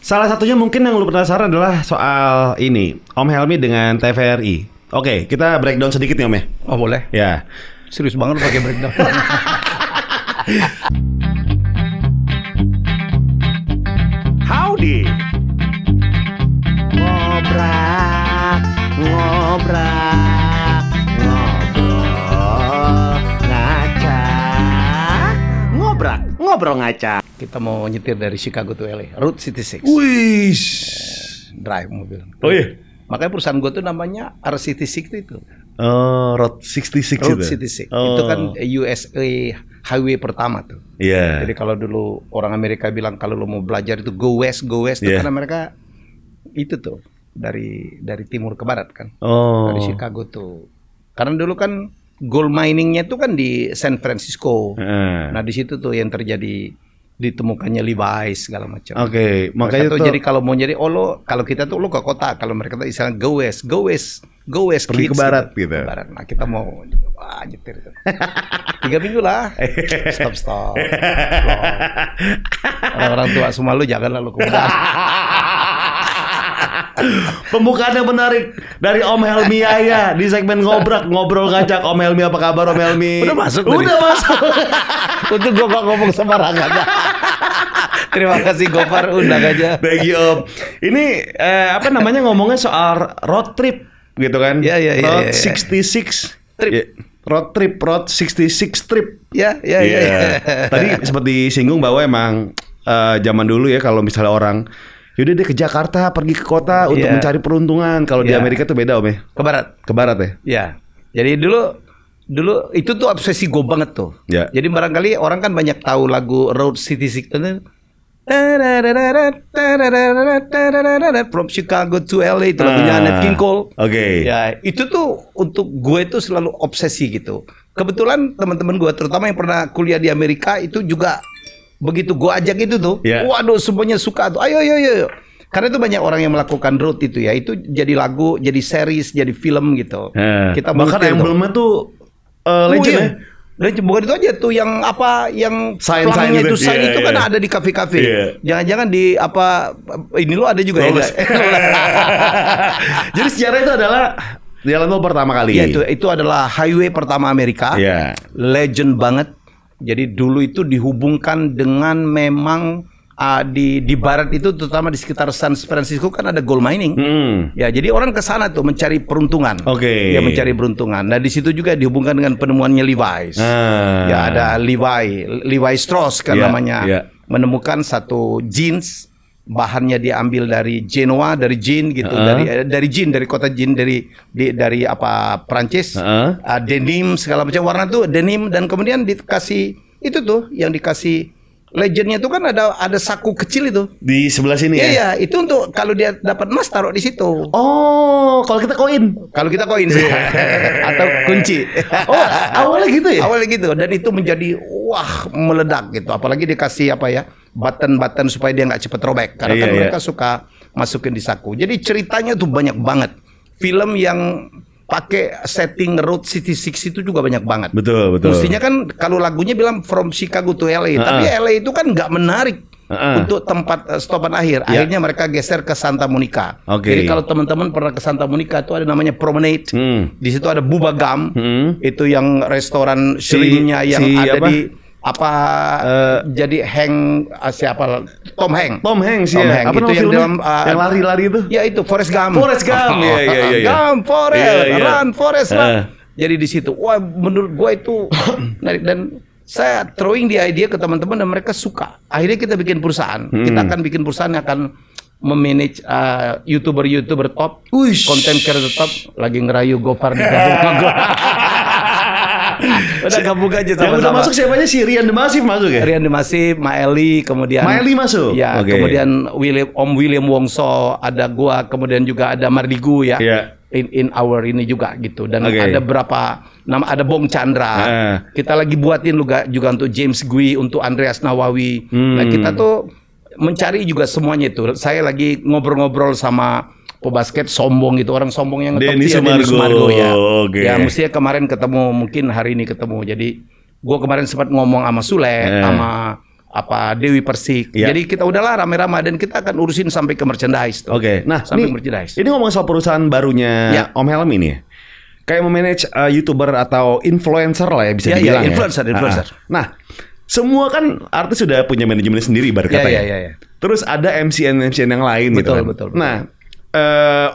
Salah satunya mungkin yang lu penasaran adalah soal ini, Om Helmi dengan TVRI. Oke, kita breakdown sedikit nih Om ya. Oh boleh. Ya. Serius banget lu pakai breakdown. Howdy. Ngobrak, ngobrak, ngobrol, ngacak, ngobrak, ngobrol ngacak. Kita mau nyetir dari Chicago to LA, Route 66. Wih. Drive mobil. Oh iya. Makanya perusahaan gue tuh namanya R66 itu. Route 66 Route itu. 66. Itu kan USA highway pertama tuh. Iya. Jadi kalau dulu orang Amerika bilang kalau lo mau belajar itu go west tuh karena mereka itu tuh dari timur ke barat kan. Dari Chicago tuh. Karena dulu kan gold miningnya tuh kan di San Francisco. Nah di situ tuh yang terjadi ditemukannya Levi's segala macam. Oke, makanya tuh jadi kalau mau jadi kalau kita tuh lo ke kota, kalau mereka tuh istilah go west pergi ke barat gitu. Ke barat. Nah, kita mau nyetir itu. 3 minggu lah. Stop. Orang-orang tua semua lu janganlah lu ke barat. Pembukaan yang menarik dari Om Helmi Yaya di segmen ngobrol ngajak. Om Helmi, apa kabar Om Helmi? Udah masuk. Untuk gua gak ngomong sembarangan. Terima kasih Gofar, undang aja. Thank you Om. Ini apa namanya ngomongnya soal road trip gitu kan? Iya. Road 66 trip. Ya, road 66 trip. Iya. Tadi sempat disinggung bahwa emang zaman dulu ya kalau misalnya orang yaudah dia ke Jakarta, pergi ke kota untuk mencari peruntungan. Kalau di Amerika tuh beda Om ya? Ke barat ya? Iya. Jadi dulu itu tuh obsesi gue banget tuh. Ya. Jadi barangkali orang kan banyak tahu lagu Road 66 itu. From Chicago to LA itu lagunya Nat King Cole. Oke. Ya, itu tuh untuk gue itu selalu obsesi gitu. Kebetulan teman-teman gue terutama yang pernah kuliah di Amerika itu juga begitu gue ajak itu tuh, waduh semuanya suka tuh. Ayo. Karena itu banyak orang yang melakukan road itu ya. Itu jadi lagu, jadi series, jadi film gitu. Kita bahkan emblemnya tuh legend ya. Bukan itu aja tuh yang sign-sign itu sign itu kan ada di kafe-kafe. Jangan-jangan di ini lo ada juga ya. Jadi sejarah itu adalah jalan tol pertama kali. Ya itu adalah highway pertama Amerika. Legend banget. Jadi dulu itu dihubungkan dengan memang di barat itu terutama di sekitar San Francisco kan ada gold mining. Ya, jadi orang ke sana tuh mencari peruntungan. Ya, mencari peruntungan. Nah, di situ juga dihubungkan dengan penemuannya Levi's. Ya, ada Levi Strauss kan namanya. Menemukan satu jeans, bahannya diambil dari Genoa, dari jean gitu, dari kota jean dari apa Prancis. Denim segala macam warna tuh denim dan kemudian dikasih itu tuh yang dikasih legendnya tuh kan ada saku kecil itu di sebelah sini ya. Iya, itu untuk kalau dia dapat emas taruh di situ. Oh, kalau kita koin atau kunci. Oh, awalnya gitu ya? Awalnya gitu dan itu menjadi wah meledak gitu. Apalagi dikasih apa ya button supaya dia nggak cepet robek. Karena kan mereka suka masukin di saku. Jadi ceritanya tuh banyak banget. Film yang pakai setting Route 66 itu juga banyak banget. Betul. Mestinya kan kalau lagunya bilang From Chicago to LA, tapi LA itu kan nggak menarik untuk tempat stopan akhir. Akhirnya mereka geser ke Santa Monica. Jadi kalau teman-teman pernah ke Santa Monica itu ada namanya Promenade. Di situ ada Bubba Gump. Itu yang restoran shrinknya yang ada di jadi Tom Hanks ya. Apa itu yang dalam yang lari-lari itu? Ya itu Forrest Gump. Iya. Run Forrest run. Jadi di situ, wah menurut gua itu menarik dan saya throwing di idea ke teman-teman dan mereka suka. Akhirnya kita bikin perusahaan. Kita akan bikin perusahaan yang akan memanage YouTuber top, content creator top, lagi ngerayu Gofar di gabung. Udah gabung aja sama-sama. Yang udah masuk siapa aja sih? Rian The Massive masuk ya? Rian The Massive, Maeli, kemudian Maeli masuk? Ya, kemudian Om William Wongso, ada gua, kemudian juga ada Mardigu ya. In our ini juga gitu. Dan ada berapa nama, ada Bong Chandra. Kita lagi buatin juga untuk James Gui, untuk Andreas Nawawi. Nah, kita tuh mencari juga semuanya itu. Saya lagi ngobrol-ngobrol sama pebasket sombong gitu, orang sombong yang Denny Sumargo ya. Ya mestinya kemarin ketemu, mungkin hari ini ketemu. Jadi gue kemarin sempat ngomong sama Sule, sama Dewi Persik. Jadi kita udahlah rame-rame dan kita akan urusin sampai ke merchandise tuh. Nah, sampai merchandise. Ini ngomong soal perusahaan barunya Om Helmi nih. Kayak memanage YouTuber atau influencer lah ya bisa dibilang influencer. Nah, semua kan artis sudah punya manajemen sendiri berkata Terus ada MCN yang lain betul. Nah,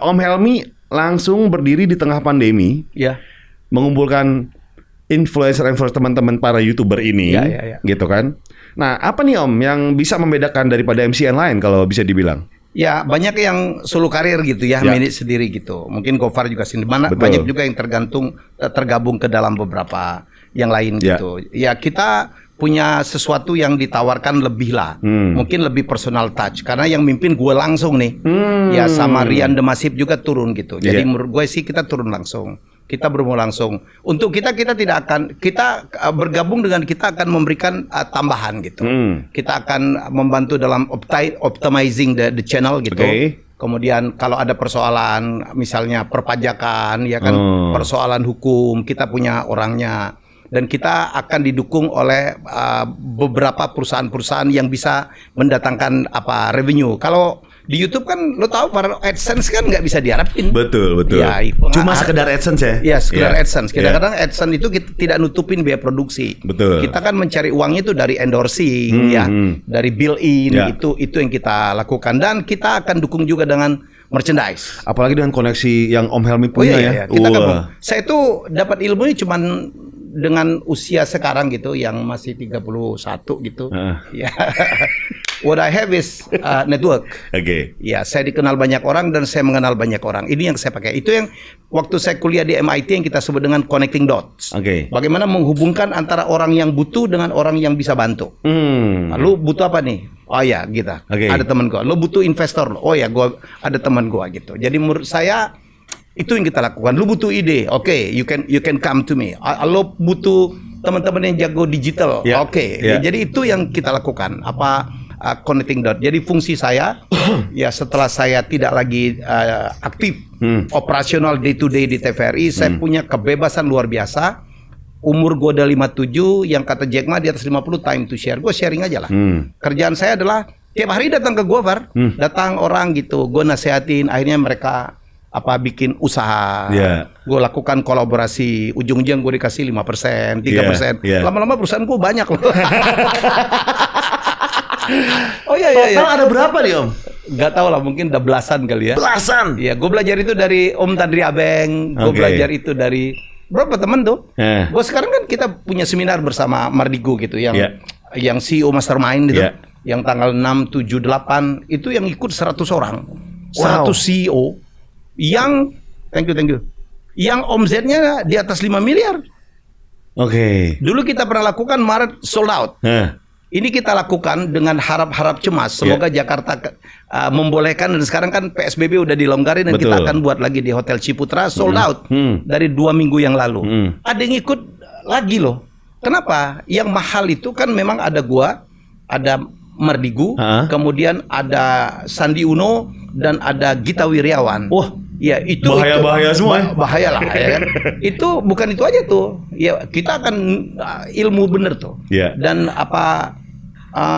Om Helmi langsung berdiri di tengah pandemi, mengumpulkan influencer teman-teman para YouTuber ini, gitu kan? Nah, apa nih Om yang bisa membedakan daripada MCN lain kalau bisa dibilang? Ya banyak yang solo karir gitu manage sendiri gitu. Mungkin Gofar juga sendiri. Banyak juga yang tergabung ke dalam beberapa yang lain gitu. Ya kita punya sesuatu yang ditawarkan lebih lah. Mungkin lebih personal touch. Karena yang mimpin gue langsung nih. Ya sama Rian Demasif juga turun gitu. Jadi menurut gue sih kita turun langsung. Kita bertemu langsung. Untuk kita tidak akan, kita bergabung dengan kita akan memberikan tambahan gitu. Kita akan membantu dalam optimizing the channel gitu. Kemudian kalau ada persoalan misalnya perpajakan ya kan, persoalan hukum, kita punya orangnya. Dan kita akan didukung oleh beberapa perusahaan-perusahaan yang bisa mendatangkan revenue. Kalau di YouTube kan lo tahu para AdSense kan nggak bisa diharapin. Betul. Ya, cuma sekedar AdSense ya. Ya sekedar AdSense. Kadang-kadang AdSense itu kita tidak nutupin biaya produksi. Betul. Kita kan mencari uangnya itu dari endorsing dari build-in itu yang kita lakukan dan kita akan dukung juga dengan merchandise. Apalagi dengan koneksi yang Om Helmi punya ya. Kita kan, saya itu dapat ilmunya cuman dengan usia sekarang gitu yang masih 31 gitu. Ya. What I have is network. Ya, saya dikenal banyak orang dan saya mengenal banyak orang. Ini yang saya pakai. Itu yang waktu saya kuliah di MIT yang kita sebut dengan connecting dots. Bagaimana menghubungkan antara orang yang butuh dengan orang yang bisa bantu. Lalu butuh apa nih? Oh ya, gitu. Ada teman gua. Lo butuh investor. Oh ya, gua ada teman gua gitu. Jadi menurut saya itu yang kita lakukan. Lu butuh ide, you can come to me. Lo butuh teman-teman yang jago digital, Jadi itu yang kita lakukan. Connecting dot. Jadi fungsi saya, ya setelah saya tidak lagi aktif operasional day to day di TVRI, saya punya kebebasan luar biasa. Umur gue udah 57, yang kata Jack Ma di atas 50 time to share. Gue sharing aja lah. Kerjaan saya adalah tiap hari datang ke gue, datang orang gitu, gue nasehatin, akhirnya mereka bikin usaha. Gue lakukan kolaborasi, ujung-ujung gue dikasih 5%, 3%. Lama-lama perusahaan gue banyak loh. Total ada berapa nih Om? Gak tau lah, mungkin udah belasan kali ya. Belasan? Iya, gue belajar itu dari Om Tandri Abeng. Gue belajar itu dari berapa teman tuh. Gue sekarang kan kita punya seminar bersama Mardigo gitu, yang CEO Mastermind gitu. Yang tanggal 6, 7, 8 itu yang ikut 100 orang. 100 CEO yang thank you. Yang omzetnya di atas 5 miliar. Dulu kita pernah lakukan Maret sold out. Ini kita lakukan dengan harap-harap cemas. Semoga Jakarta membolehkan. Dan sekarang kan PSBB udah dilonggarin. Dan kita akan buat lagi di Hotel Ciputra. Sold out dari 2 minggu yang lalu. Ada yang ikut lagi loh. Kenapa? Yang mahal itu kan memang ada gua, ada Mardigu, kemudian ada Sandi Uno, dan ada Gita Wirjawan. Ya itu bahaya semua. Bahaya lah ya kan. Itu bukan itu aja tuh. Ya kita akan ilmu bener tuh. Dan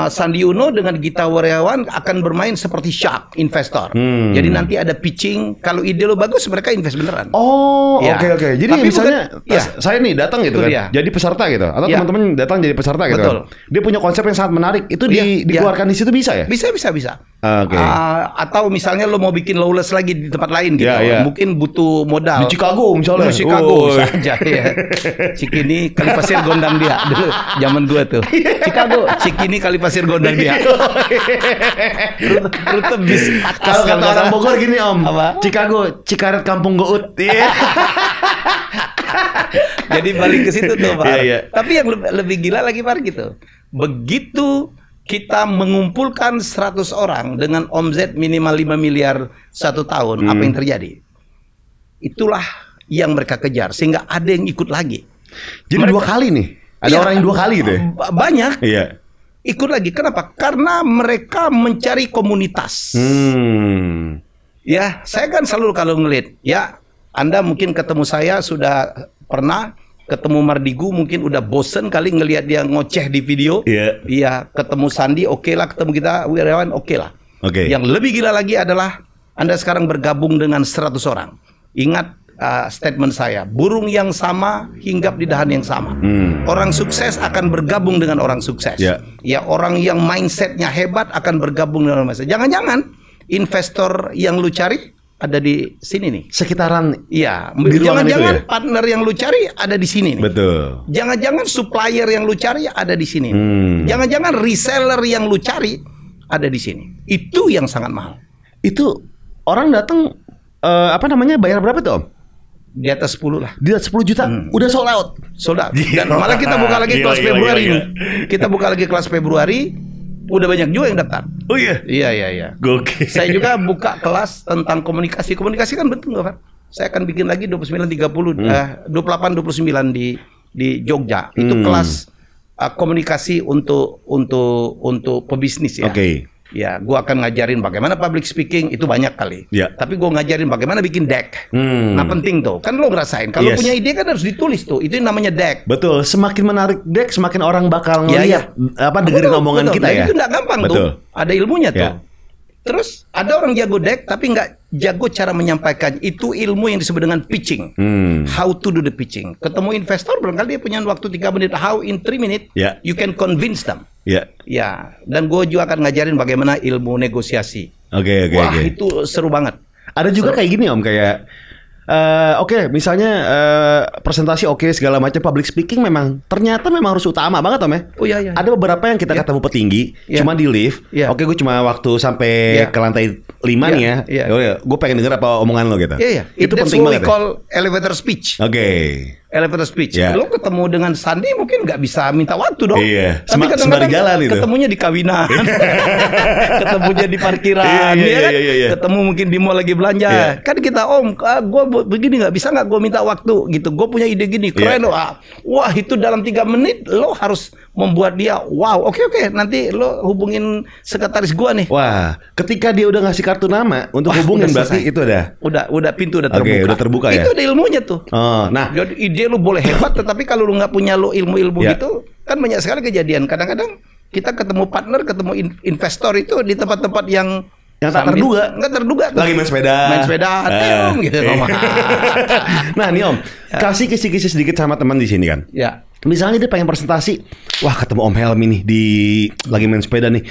Sandi Uno dengan Gita Wirjawan akan bermain seperti shark investor. Jadi nanti ada pitching, kalau ide lo bagus mereka invest beneran. Oke. Jadi tapi misalnya saya nih datang gitu kan, jadi peserta gitu, atau teman-teman datang jadi peserta gitu. Kan. Dia punya konsep yang sangat menarik. Itu dikeluarkan di situ bisa ya? Bisa. Atau misalnya lo mau bikin lawless lagi di tempat lain gitu. Mungkin butuh modal. Di Chicago misalnya. Di Chicago saja ya. Cikini kali pasir gondang dia dulu zaman gua tuh. Chicago, Cikini kali pasir gondang dia. Rute bis atas. Kalau kata orang Bogor gini Om. Chicago, Cikaret Kampung Gout. Jadi balik ke situ tuh Pak. Tapi yang lebih gila lagi Pak gitu. Begitu kita mengumpulkan 100 orang dengan omzet minimal 5 miliar 1 tahun, apa yang terjadi? Itulah yang mereka kejar, sehingga ada yang ikut lagi. Jadi mereka, 2 kali nih? Ada orang yang 2 kali gitu ya? Banyak. Ikut lagi, kenapa? Karena mereka mencari komunitas. Ya, saya kan selalu kalau ngeliat, ya Anda mungkin ketemu saya sudah pernah Ketemu Mardigu mungkin udah bosen kali ngelihat dia ngoceh di video. Iya, ketemu Sandi oke lah, ketemu kita Wirawan oke lah. Yang lebih gila lagi adalah Anda sekarang bergabung dengan 100 orang. Ingat statement saya, burung yang sama hinggap di dahan yang sama. Orang sukses akan bergabung dengan orang sukses. Ya, orang yang mindsetnya hebat akan bergabung dengan orang mindset. Jangan-jangan investor yang lu cari ada di sini nih. Sekitaran. Iya. Jangan-jangan partner yang lu cari ada di sini nih. Betul. Jangan-jangan supplier yang lu cari ada di sini. Jangan-jangan reseller yang lu cari ada di sini. Itu yang sangat mahal. Itu orang datang bayar berapa tuh, Om? Di atas 10 lah. Di atas 10 juta udah sold out. Sold out. Dan malah kita buka lagi kelas Februari ini. Kita buka lagi kelas Februari, udah banyak juga yang daftar. Oh iya. Iya. Gokil. Saya juga buka kelas tentang komunikasi. Komunikasi kan betul nggak, Pak? Saya akan bikin lagi 29 30 28 29 di Jogja. Itu kelas komunikasi untuk pebisnis ya. Ya, gua akan ngajarin bagaimana public speaking, itu banyak kali. Tapi gua ngajarin bagaimana bikin deck. Nah, penting tuh. Kan lo ngerasain kalau punya ide kan harus ditulis tuh. Itu namanya deck. Betul. Semakin menarik deck, semakin orang bakal ngeliat dengerin omongan kita ya. Itu nggak gampang tuh. Ada ilmunya tuh. Terus ada orang jago deck tapi nggak jago cara menyampaikan. Itu ilmu yang disebut dengan pitching. How to do the pitching. Ketemu investor barangkali dia punya waktu 3 menit. How in 3 minutes you can convince them. Ya, dan gue juga akan ngajarin bagaimana ilmu negosiasi. Wah, itu seru banget. Ada juga kayak gini, Om, kayak misalnya presentasi segala macam, public speaking ternyata memang harus utama banget, Om ya. Ada beberapa yang kita ketemu petinggi, cuma di lift. Gue cuma waktu sampai ke lantai 5 nih ya. Gue pengen denger apa omongan lo gitu. Itu penting banget. That's what we call elevator speech. Elevator speech. Lo ketemu dengan Sandi mungkin nggak bisa minta waktu dong. Tapi kadang-kadang jalan itu. Ketemunya di kawinan, ketemunya di parkiran, ketemu mungkin di mall lagi belanja. Kan kita, Om, gue begini nggak bisa nggak gue minta waktu gitu. Gue punya ide gini, keren loh. Wah, itu dalam 3 menit lo harus membuat dia wow. Oke, nanti lo hubungin sekretaris gue nih. Wah, ketika dia udah ngasih kartu nama untuk hubungin berarti itu udah pintu udah terbuka. Udah terbuka ya. Itu ada ilmunya tuh. Nah, jadi ide lu boleh hebat, tetapi kalau lu nggak punya ilmu-ilmu gitu, kan banyak sekali kejadian. Kadang-kadang kita ketemu partner, ketemu investor itu di tempat-tempat yang tak terduga. Nggak terduga. Lagi main sepeda. Om, gitu. Nah, nih Om, kasih kisi-kisi sedikit sama teman di sini kan. Misalnya dia pengen presentasi, wah ketemu Om Helmi nih lagi main sepeda nih.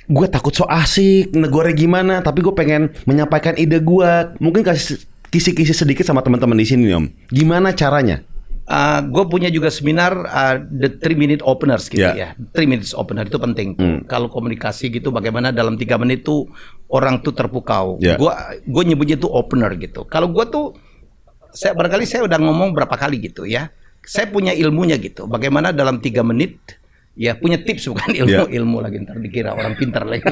Gue takut so asik, negornya gimana, tapi gue pengen menyampaikan ide gue. Mungkin kasih kisi-kisi sedikit sama teman-teman di sini, Om. Gimana caranya? Gue punya juga seminar the 3 minute openers gitu ya. 3 minutes opener itu penting. Kalau komunikasi gitu, bagaimana dalam 3 menit tuh orang tuh terpukau. Gue nyebutnya tuh opener gitu. Kalau gue tuh, barangkali saya udah ngomong berapa kali gitu ya. Saya punya ilmunya gitu. Bagaimana dalam 3 menit, ya punya tips bukan ilmu lagi ntar dikira orang pintar lagi.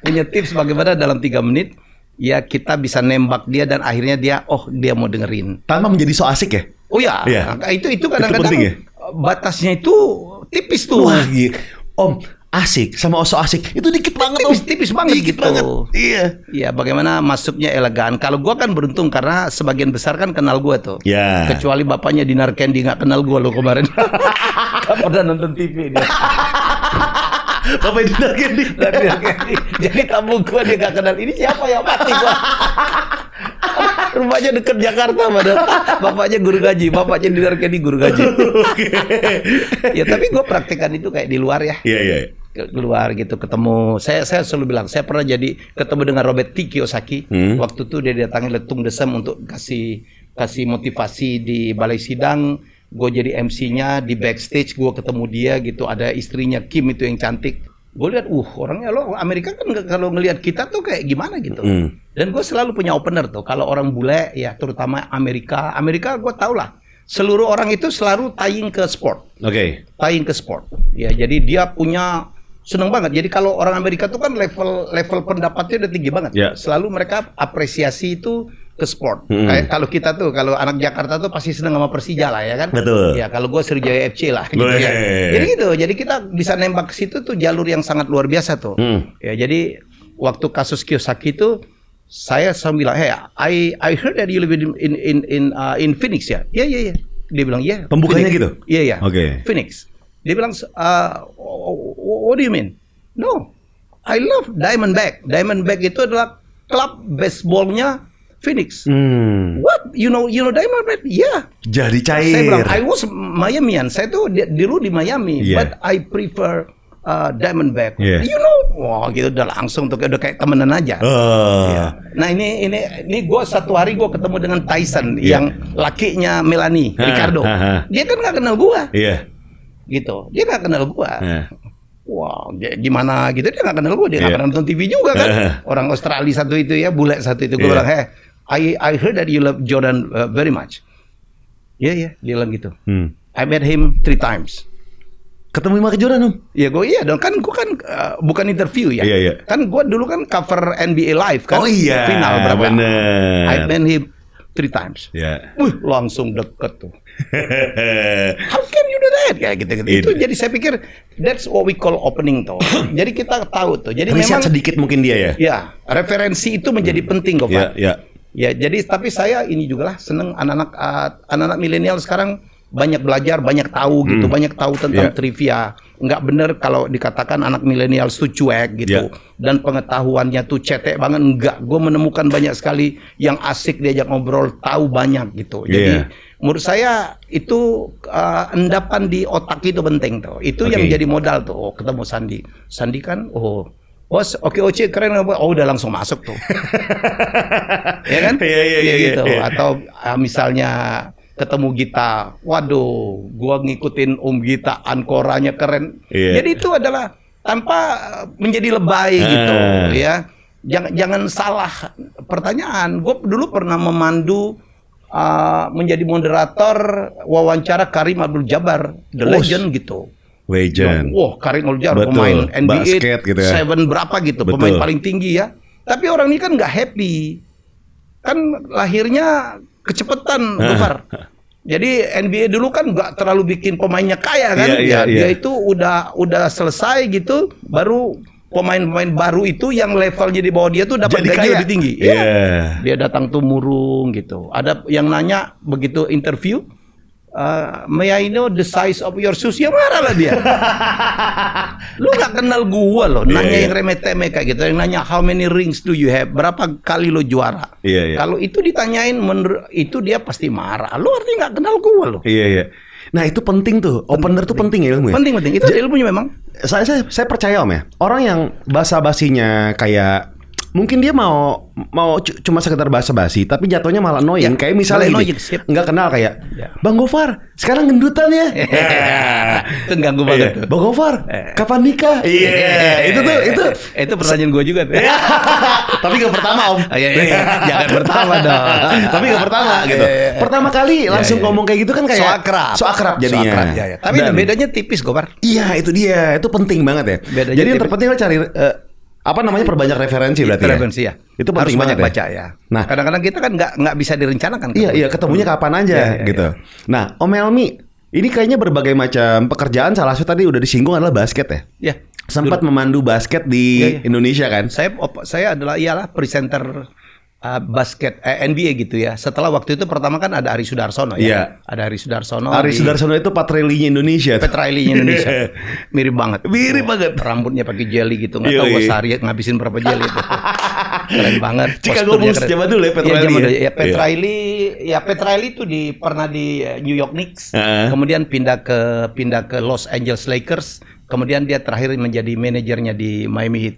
Punya tips bagaimana dalam 3 menit. Ya kita bisa nembak dia dan akhirnya dia mau dengerin. Tanpa menjadi so asik ya? Oh ya, itu kadang-kadang batasnya itu tipis tuh. Wah, Om, asik sama so asik itu dikit banget, tipis banget gitu. Iya, bagaimana masuknya elegan. Kalau gua kan beruntung karena sebagian besar kan kenal gua tuh. Kecuali bapaknya Dinar Candy nggak kenal gua lo kemarin. Kan pernah nonton TV dia. Bapak Dinar Candy. Jadi tamu gua dia gak kenal. Ini siapa ya? Mati gua. Rumahnya dekat Jakarta padahal. Bapaknya guru gaji. Bapaknya Dinar Candy guru gaji. Ya tapi gua praktekkan itu kayak di luar ya. Keluar gitu ketemu. Saya selalu bilang saya pernah ketemu dengan Robert T. Kiyosaki. Waktu itu dia datangi Letung Desem untuk kasih motivasi di balai sidang. Gue jadi MC-nya di backstage, gue ketemu dia gitu, ada istrinya Kim itu yang cantik. Gue lihat, orangnya Amerika kan kalau ngelihat kita tuh kayak gimana gitu. Dan gue selalu punya opener tuh. Kalau orang bule ya, terutama Amerika gue tau lah. Seluruh orang itu selalu tying ke sport. Tying ke sport. Ya, jadi dia punya seneng banget. Jadi kalau orang Amerika tuh kan level pendapatnya udah tinggi banget. Selalu mereka apresiasi itu ke sport. Kayak kalau kita tuh, kalau anak Jakarta tuh pasti seneng sama Persija lah ya kan. Betul. Ya kalau gue Sriwijaya FC lah gitu ya. Jadi gitu. Jadi kita bisa nembak ke situ tuh jalur yang sangat luar biasa tuh. Ya jadi waktu kasus Kiyosaki itu saya bilang, hey, I heard that you live in Phoenix ya. Iya. Dia bilang, iya. Pembukanya Phoenix. gitu? Iya, iya. Oke. Phoenix. Dia bilang, what do you mean? No, I love Diamondback. Diamondback itu adalah klub baseballnya Phoenix. What? You know Diamondback? Yeah. Jadi cair. Saya bilang, I was Miamian. Saya tuh dulu di Miami, but I prefer Diamondback. You know, wah gitu udah langsung tuh udah kayak temenan aja. Ya. Nah ini gue satu hari gue ketemu dengan Tyson yang lakinya Melanie Ricardo. Dia kan nggak kenal gue. Gitu. Dia nggak kenal gue. Wow, gimana gitu dia nggak kenal gue, dia nggak pernah nonton TV juga kan. Orang Australia satu itu ya, bule satu itu. Gue bilang, hey, I heard that you love Jordan very much. Iya, dia bilang gitu. I met him 3 times. Ketemu sama Jordan Om? Ya gue iya dong, kan gue kan bukan interview ya. Kan gue dulu kan cover NBA Live kan. Oh iya, final berapa? Bener. I met him 3 times. Wih, langsung deket tuh. How can you do that? Kayak gitu-gitu. Itu jadi saya pikir that's what we call opening tuh. Jadi kita tahu tuh. Jadi riset memang sedikit mungkin dia ya. Ya, referensi itu menjadi penting kok Pak. Ya, jadi tapi saya ini juga lah seneng anak-anak milenial sekarang banyak belajar, banyak tahu gitu, banyak tahu tentang trivia. Nggak bener kalau dikatakan anak milenial itu cuek gitu. Dan pengetahuannya tuh cetek banget. Enggak, gue menemukan banyak sekali yang asik diajak ngobrol, tahu banyak gitu. Jadi menurut saya itu endapan di otak itu penting tuh. Itu yang jadi modal tuh. Oh, ketemu Sandi. Sandi kan, bos, oke keren, udah langsung masuk tuh. Ya kan? Iya gitu. Atau misalnya ketemu Gita, waduh, gua ngikutin Gita, ankoranya keren. Jadi itu adalah tanpa menjadi lebay gitu, ya. Jangan salah pertanyaan. Gue dulu pernah memandu menjadi moderator wawancara Karim Abdul-Jabbar, The Legend gitu. Legend. Wah, Karim Abdul-Jabbar pemain NBA, basket gitu ya. 7 berapa gitu, pemain paling tinggi ya. Tapi orang ini kan nggak happy. Kan lahirnya kecepetan, Gofar. Jadi NBA dulu kan nggak terlalu bikin pemainnya kaya kan. Dia itu udah selesai gitu, baru pemain-pemain baru itu yang levelnya di bawah dia tuh dapat gaji lebih tinggi. Dia datang tuh murung gitu. Ada yang nanya begitu interview, may I know the size of your shoes? Ya marah lah dia. Lu gak kenal gua loh. Nanya yang remeh-temeh kayak gitu. Yang nanya how many rings do you have? Berapa kali lo juara? Kalau itu ditanyain itu dia pasti marah. Lu artinya gak kenal gua loh. Nah itu penting tuh. Opener tuh penting ya ilmu. Penting. Itu ilmunya memang. Saya percaya Om ya. Orang yang basa-basinya kayak mungkin dia mau cuma sekedar basa-basi, tapi jatuhnya malah annoying. Kayak misalnya ini, nggak kenal kayak Bang Gofar, sekarang gendutan ya. Itu ganggu banget tuh. Bang Gofar, kapan nikah? Itu pertanyaan gue juga. Tapi nggak pertama Om. Jangan pertama dong. Tapi nggak pertama gitu. Pertama kali langsung ngomong kayak gitu kan kayak so akrab jadinya. Tapi bedanya tipis Gofar. Iya itu dia, itu penting banget ya. Jadi yang terpenting lo cari perbanyak referensi berarti referensi ya. Itu penting harus banyak banget baca ya. Nah, kadang-kadang kita kan nggak bisa direncanakan. Iya, ketemunya kapan aja gitu. Nah, Om Helmi, ini kayaknya berbagai macam pekerjaan, salah satu tadi udah disinggung adalah basket ya. Iya. Sempat memandu basket di Indonesia kan? Saya adalah presenter basket NBA gitu ya. Setelah waktu itu pertama kan ada Ari Sudarsono ya. Ada Ari Sudarsono. Ari Sudarsono itu Petrelli-nya Indonesia. Indonesia. Mirip banget. Rambutnya pakai jelly gitu. Nggak tahu gue sehari ngabisin berapa jelly itu. Keren banget. Chicago Bulls zaman dulu ya Petrelli. Petrelli itu pernah di New York Knicks. Kemudian pindah ke Los Angeles Lakers. Kemudian dia terakhir menjadi manajernya di Miami Heat.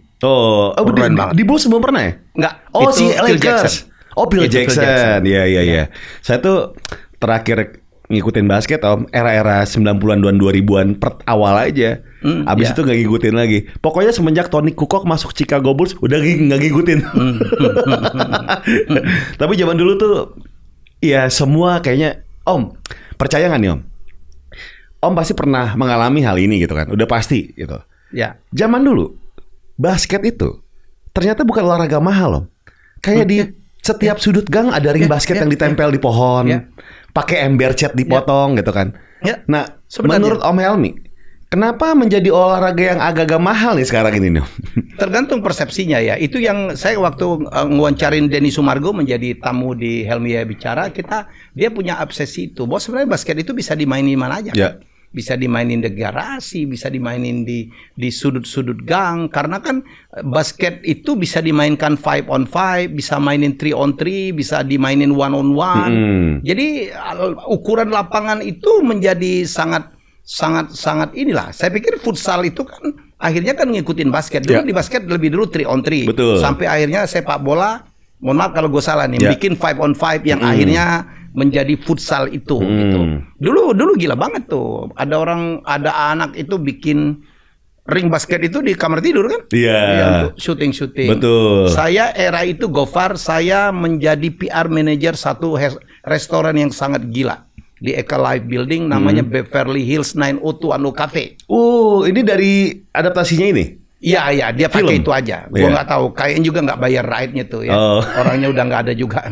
Di Bulls belum pernah ya? Enggak. Si Lakers. Phil Jackson. Iya. Saya tuh terakhir ngikutin basket Om, era-era 90-an dan 2000-an awal aja. Abis itu gak ngikutin lagi. Pokoknya semenjak Tony Kukoc masuk Chicago Bulls udah gak ngikutin. Tapi zaman dulu tuh ya semua kayaknya Om, percaya gak nih Om? Om pasti pernah mengalami hal ini gitu kan. Udah pasti gitu. Ya. Zaman dulu basket itu ternyata bukan olahraga mahal Om. Kayak di setiap sudut gang ada ring basket yang ditempel di pohon. Pakai ember cat dipotong gitu kan. Nah, menurut Om Helmi, Kenapa menjadi olahraga yang agak-agak mahal nih sekarang ini nih? Tergantung persepsinya ya. Itu yang saya waktu ngewawancarin Denny Sumargo menjadi tamu di Helmi Bicara, dia punya obsesi itu. Bahwa sebenarnya basket itu bisa dimainin mana aja. Ya. Kan? Bisa dimainin di garasi, bisa dimainin di sudut-sudut gang. Karena kan basket itu bisa dimainkan 5 on 5, bisa mainin 3 on 3, bisa dimainin 1 on 1. Jadi ukuran lapangan itu menjadi sangat inilah. Saya pikir futsal itu kan akhirnya kan ngikutin basket. Dulu di basket lebih dulu 3 on 3. Betul. Sampai akhirnya sepak bola, mohon maaf kalau gue salah nih, bikin 5 on 5 yang akhirnya menjadi futsal itu gitu. Dulu gila banget tuh. Ada anak itu bikin ring basket itu di kamar tidur kan? Iya. Untuk syuting. Betul. Saya era itu Gofar, saya menjadi PR manager satu restoran yang sangat gila di Eka Life Building, namanya Beverly Hills 90210 Cafe. Ini dari adaptasinya ini? Iya, dia pakai itu aja. Gua nggak tahu, kayaknya juga nggak bayar ride-nya tuh ya. Orangnya udah nggak ada juga.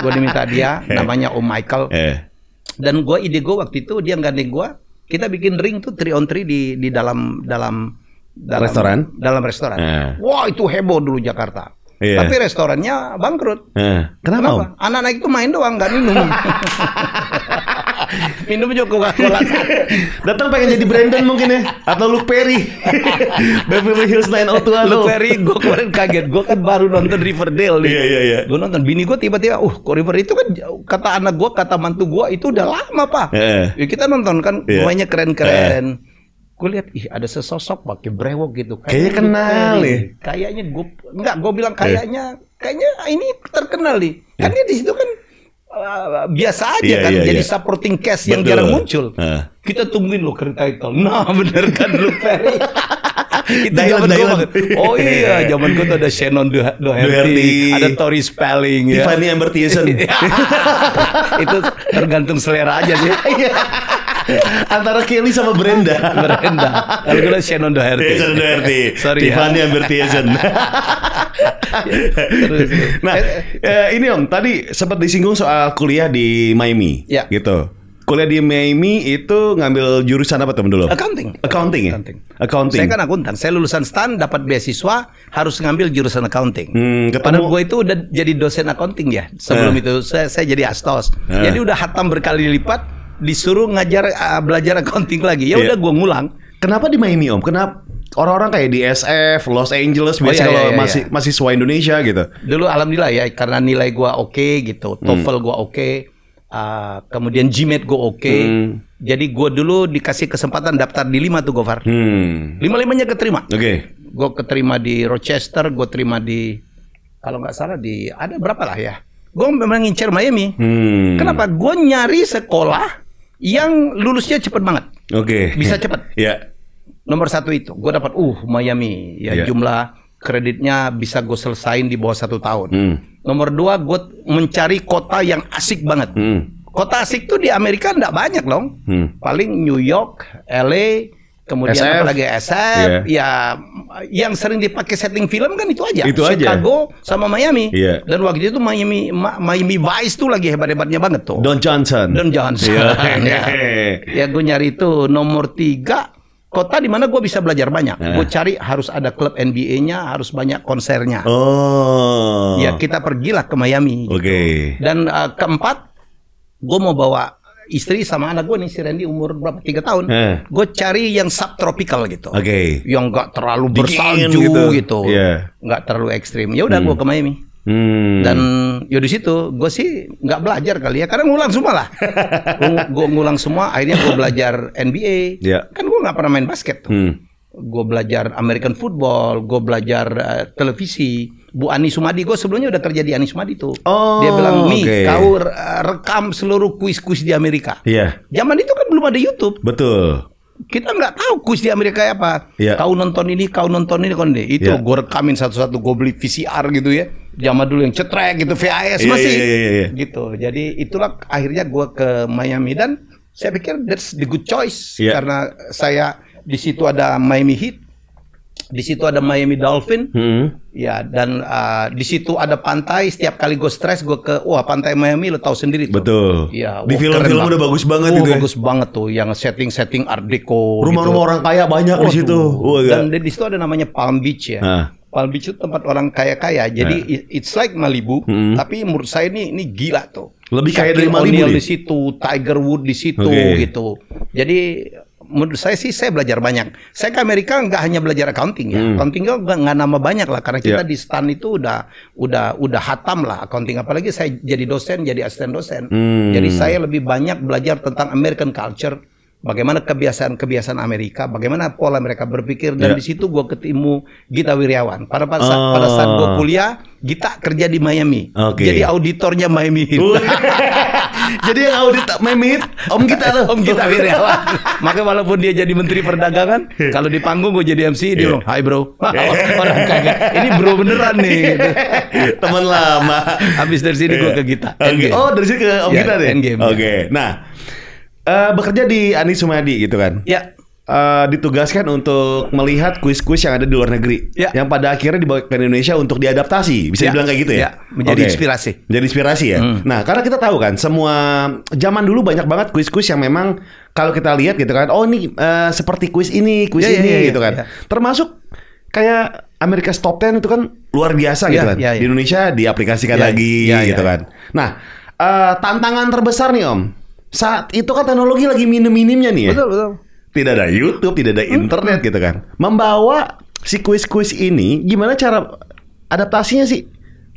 Gua diminta dia, namanya Om Michael. Dan ide gue waktu itu dia gandeng gua, kita bikin ring tuh 3 on 3 di dalam restoran. Dalam restoran. Wah, itu heboh dulu Jakarta. Tapi restorannya bangkrut. Kenapa? Anak-anak itu main doang, nggak minum. Minum juga Coca-Cola. Datang pengen jadi Brandon mungkin ya, atau Luke Perry. Beverly Hills 90210. Luke Perry, gue kemarin kaget. Gue kan baru nonton Riverdale nih. Iya. Gue nonton, bini gue tiba-tiba, kok Riverdale itu kan kata anak gue, kata mantu gue itu udah lama Pak. Ya, kita nonton kan, pemainnya keren-keren. Gue lihat, ada sesosok pakai brewok gitu. Kayaknya kenal nih. Kayaknya gue bilang kayaknya ini terkenal nih. Kan dia di situ kan biasa aja kan, jadi supporting cast yang jarang muncul. Kita tungguin lo kereta itu. Nah, bener kan Luke Perry. Oh iya, zaman gue tuh ada Shannon Doherty, ada Tori Spelling, Tiffany Amber Thiessen. Itu tergantung selera aja sih. Antara Kelly sama Brenda. Kalau gue Shannon Doherty. Sorry, Tiffany Amber Thiessen. Nah, ini Om, tadi sempat disinggung soal kuliah di Miami, gitu. Kuliah di Miami itu ngambil jurusan apa teman dulu? Accounting. Accounting. Saya kan akuntan. Saya lulusan STAN, dapat beasiswa, harus ngambil jurusan accounting. Padahal gue itu udah jadi dosen accounting ya. Sebelum itu saya jadi astos. Jadi udah hatam berkali lipat, disuruh belajar accounting lagi. Ya udah gue ngulang. Kenapa di Miami Om? Kenapa? Orang-orang kayak di SF, Los Angeles biasanya kalau mahasiswa Indonesia gitu. Dulu alhamdulillah ya, karena nilai gua oke gitu, TOEFL gua oke, kemudian GMAT gua oke. Jadi gua dulu dikasih kesempatan daftar di 5 tuh Gofar. 5-5-nya keterima. Gua keterima di Rochester, gua terima di, kalau nggak salah di, ada berapa lah ya. Gua memang ngincer Miami. Kenapa? Gua nyari sekolah yang lulusnya cepet banget. Bisa cepet. Nomor 1 itu, gue dapat Miami, jumlah kreditnya bisa gue selesain di bawah 1 tahun. Nomor 2, gue mencari kota yang asik banget. Kota asik tuh di Amerika nggak banyak loh. Paling New York, LA, kemudian apalagi SF, ya yang sering dipakai setting film kan itu aja. Chicago sama Miami. Dan waktu itu Miami Vice tuh lagi hebat-hebatnya banget tuh. Don Johnson. Ya gue nyari itu. Nomor 3, kota di mana gue bisa belajar banyak. Gue cari harus ada klub NBA-nya, harus banyak konsernya. Ya kita pergilah ke Miami. Dan keempat, gue mau bawa istri sama anak gue nih, si Randy umur berapa? 3 tahun. Gue cari yang subtropical gitu. Yang nggak terlalu bersalju gitu. Nggak terlalu ekstrim. Ya udah gue ke Miami. Dan ya di situ gue sih nggak belajar kali ya, karena ngulang semua lah. Gue ngulang semua, akhirnya gue belajar NBA. Kan gue nggak pernah main basket tuh. Gue belajar American football, gue belajar televisi. Bu Ani Sumadi, gue sebelumnya udah kerja di Ani Sumadi tuh. Dia bilang, kau rekam seluruh kuis-kuis di Amerika. Zaman itu kan belum ada YouTube. Kita nggak tahu kuis di Amerika apa. Kau nonton ini, kau nonton ini. Itu gue rekamin satu-satu, gue beli VCR gitu ya. Zaman dulu yang cetrek gitu, VHS masih. Gitu. Jadi itulah akhirnya gue ke Miami, dan saya pikir that's the good choice. Karena saya di situ ada Miami Heat, Di situ ada Miami Dolphin, ya, dan di situ ada pantai. Setiap kali gue stres, gue ke pantai Miami, lo tahu sendiri tuh. Betul. Ya, di film-film udah bagus banget itu. Bagus banget tuh, yang setting Art Deco. Rumah-rumah orang kaya banyak di situ. Dan di situ ada namanya Palm Beach ya. Palm Beach itu tempat orang kaya-kaya. Jadi it's like Malibu, tapi menurut saya ini gila tuh. Lebih kaya dari Malibu di situ, Tiger Woods di situ gitu. Jadi menurut saya sih saya belajar banyak. Saya ke Amerika nggak hanya belajar accounting ya. Accounting nggak nambah banyak lah karena kita di STAN itu udah hatam lah accounting. Apalagi saya jadi dosen, jadi asisten dosen. Jadi saya lebih banyak belajar tentang American culture, bagaimana kebiasaan Amerika, bagaimana pola mereka berpikir, dan di situ gue ketemu Gita Wirjawan. Pada saat gue kuliah, Gita kerja di Miami. Jadi auditornya Miami Heat. Jadi yang audit Miami Heat Om Gita tuh. Om Gita Wirjawan. Makanya walaupun dia jadi Menteri Perdagangan, kalau di panggung gue jadi MC, dia bilang, "Hai bro." Orang kaget. Ini bro beneran nih. Gitu. Teman lama. Habis dari sini gue ke Gita. Oh, dari sini ke Om Gita deh. Oke. Nah, bekerja di Andi Sumadi gitu kan? Ya. Ditugaskan untuk melihat kuis-kuis yang ada di luar negeri, yang pada akhirnya dibawa ke Indonesia untuk diadaptasi, bisa dibilang kayak gitu ya? Menjadi inspirasi. Menjadi inspirasi ya. Nah, karena kita tahu kan, semua zaman dulu banyak banget kuis-kuis yang memang kalau kita lihat gitu kan, oh ini seperti kuis ini, gitu kan. Termasuk kayak America's Top 10 itu kan luar biasa gitu kan. Di Indonesia diaplikasikan lagi gitu kan. Nah, tantangan terbesar nih Om, saat itu kan teknologi lagi minim-minimnya nih ya. Betul. Tidak ada YouTube, tidak ada internet gitu kan. Membawa si kuis-kuis ini, gimana cara adaptasinya sih?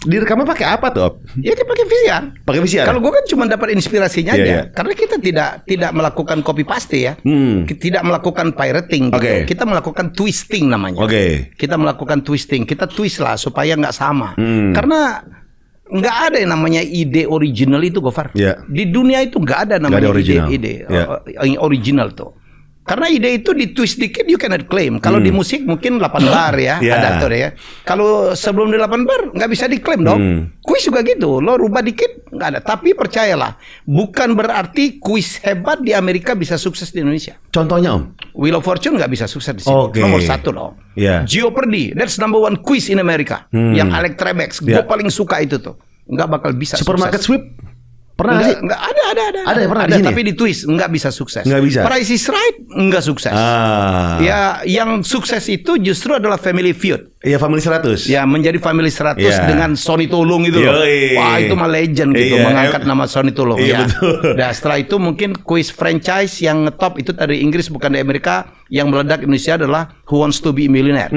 Direkamnya pakai apa tuh? Ya dia pakai VCR. Pakai VCR. Kalau gue kan cuma dapat inspirasinya aja. Karena kita tidak melakukan copy paste ya. Tidak melakukan pirating gitu. Kita melakukan twisting namanya. Kita melakukan twisting. Kita twist lah supaya nggak sama. Karena nggak ada yang namanya ide original itu, Gofar. Di dunia itu nggak ada namanya ide original tuh. Karena ide itu ditwist dikit, you cannot claim. Kalau di musik mungkin 8 bar ya, ada tuh ya. Kalau sebelum di 8 bar nggak bisa diklaim dong. Kuis juga gitu, lo rubah dikit nggak ada. Tapi percayalah, bukan berarti kuis hebat di Amerika bisa sukses di Indonesia. Contohnya Om? Wheel of Fortune nggak bisa sukses di sini. Nomor 1 loh. Jeopardy, that's number 1 quiz in America. Yang Alex Trebek, gue paling suka itu tuh. Nggak bakal bisa Supermarket sukses. Sweep? Pernah sih? Nggak ada. Ada ya, pernah ada, tapi di twist nggak bisa sukses. Nggak bisa. Price is Right nggak sukses. Ya, yang sukses itu justru adalah Family Feud. Iya, Family 100. Ya, menjadi Family 100 dengan Sonny Tulung itu loh. Wah, itu mah legend gitu, mengangkat nama Sonny Tulung. Betul. Nah, setelah itu mungkin kuis franchise yang ngetop itu dari Inggris bukan dari Amerika. Yang meledak Indonesia adalah Who Wants to Be a Millionaire.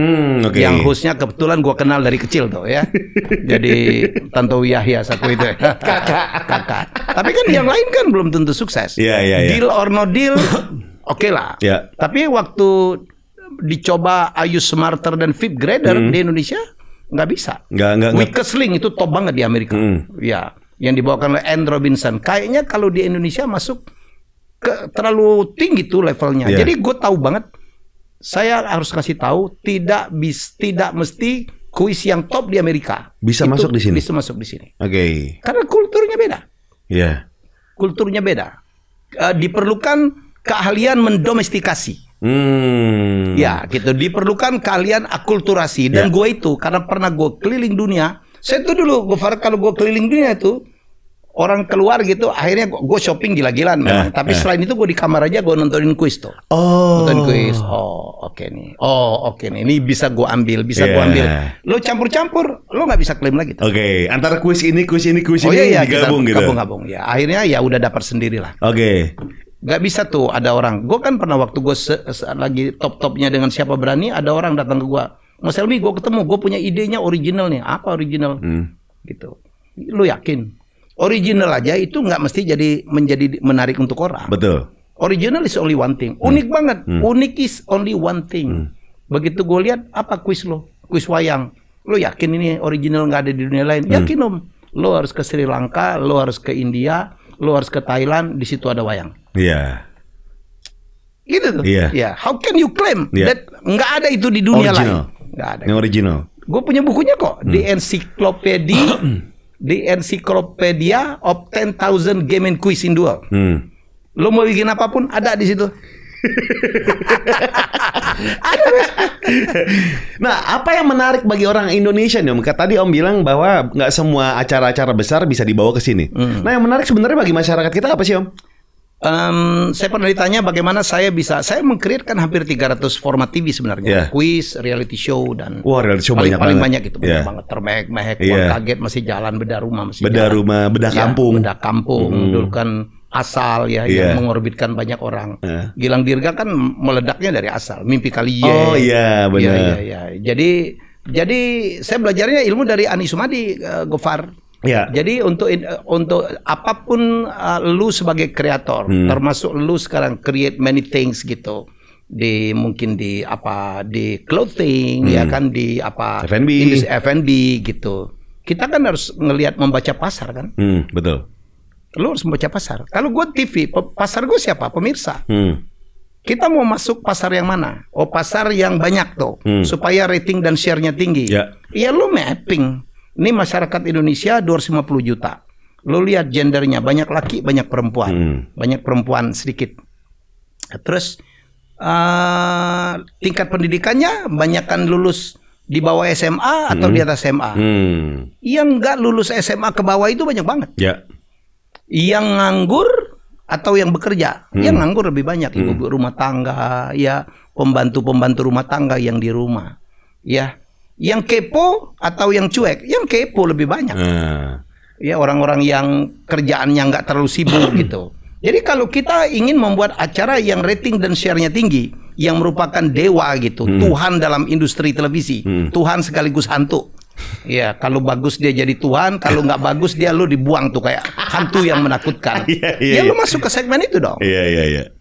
Yang hostnya kebetulan gue kenal dari kecil tuh ya. Jadi Tantowi Yahya satu itu. Kakak. Tapi kan yang lain kan belum tentu sukses. Deal or no deal, oke lah. Tapi waktu dicoba Are You Smarter dan Fifth Grader di Indonesia nggak bisa. Weakest Link itu top banget di Amerika. Ya, yang dibawakan oleh Ann Robinson. Kayaknya kalau di Indonesia masuk terlalu tinggi tuh levelnya. Jadi gue tahu banget. Saya harus kasih tahu tidak mesti kuis yang top di Amerika bisa masuk di sini. Bisa masuk di sini. Karena kulturnya beda. Kulturnya beda. Diperlukan keahlian mendomestikasi. Ya, gitu. Diperlukan keahlian akulturasi. Dan gue itu karena pernah gue keliling dunia. Saya tuh dulu, kalau gue keliling dunia itu orang keluar gitu, akhirnya gue shopping gila-gilaan memang. Tapi selain itu gue di kamar aja gue nontonin kuis tuh. Nonton kuis. Oke nih. Ini bisa gue ambil, Lo campur-campur, lo nggak bisa klaim lagi tuh. Antara kuis ini digabung gitu. Gabung. Ya, akhirnya ya udah dapat sendiri lah. Gak bisa tuh ada orang. Gue kan pernah waktu gue lagi top-topnya dengan Siapa Berani, ada orang datang ke gue. Mas Helmi, gue ketemu, gue punya idenya original nih. Apa original? Gitu. Lo yakin? Original aja itu nggak mesti menjadi menarik untuk orang. Betul. Original is only one thing. Unik banget. Unik is only one thing. Begitu gue lihat, apa kuis lo? Kuis wayang. Lo yakin ini original nggak ada di dunia lain? Yakin Om. Lo harus ke Sri Lanka, lo harus ke India, lo harus ke Thailand. Di situ ada wayang. Gitu tuh. How can you claim that nggak ada itu di dunia lain? Nggak ada. Yang original. Gue punya bukunya kok. The Encyclopedia of 10,000 Game and Quiz in the World. Lo mau bikin apapun ada di situ. Nah, apa yang menarik bagi orang Indonesia nih Om? Tadi Om bilang bahwa nggak semua acara-acara besar bisa dibawa ke sini. Nah, yang menarik sebenarnya bagi masyarakat kita apa sih Om? Saya pernah ditanya bagaimana saya meng-create-kan hampir 300 format TV sebenarnya. Quiz, reality show, dan reality show paling banyak itu. Banyak banget. Termehek-mehek, kaget, masih jalan, bedah rumah. Bedah kampung. Bedah kampung. Dulu kan Asal yang mengorbitkan banyak orang. Gilang Dirga kan meledaknya dari Asal. Mimpi Kalian. Oh iya, benar. Jadi saya belajarnya ilmu dari Ani Sumadi, Gofar. Jadi untuk apapun lu sebagai kreator, termasuk lu sekarang create many things gitu, mungkin di clothing, ya kan, di F&B gitu. Kita kan harus membaca pasar kan. Betul. Lu harus membaca pasar. Kalau gue TV, pasar gue siapa? Pemirsa. Kita mau masuk pasar yang mana? Oh, pasar yang banyak tuh, supaya rating dan share-nya tinggi. Ya lu mapping. Ini masyarakat Indonesia 250 juta. Lo lihat gendernya, banyak laki, banyak perempuan. Banyak perempuan sedikit. Terus tingkat pendidikannya banyakkan lulus di bawah SMA atau di atas SMA. Yang nggak lulus SMA ke bawah itu banyak banget. Yang nganggur atau yang bekerja. Yang nganggur lebih banyak. Ibu rumah tangga, ya, pembantu-pembantu rumah tangga yang di rumah. Ya. Yang kepo atau yang cuek? Yang kepo lebih banyak. Ya, orang-orang yang kerjaannya nggak terlalu sibuk gitu. Jadi kalau kita ingin membuat acara yang rating dan share-nya tinggi, yang merupakan dewa gitu, Tuhan dalam industri televisi, Tuhan sekaligus hantu. Ya, kalau bagus dia jadi Tuhan, kalau nggak bagus dia lu dibuang tuh kayak hantu yang menakutkan. Ya lu masuk ke segmen itu dong.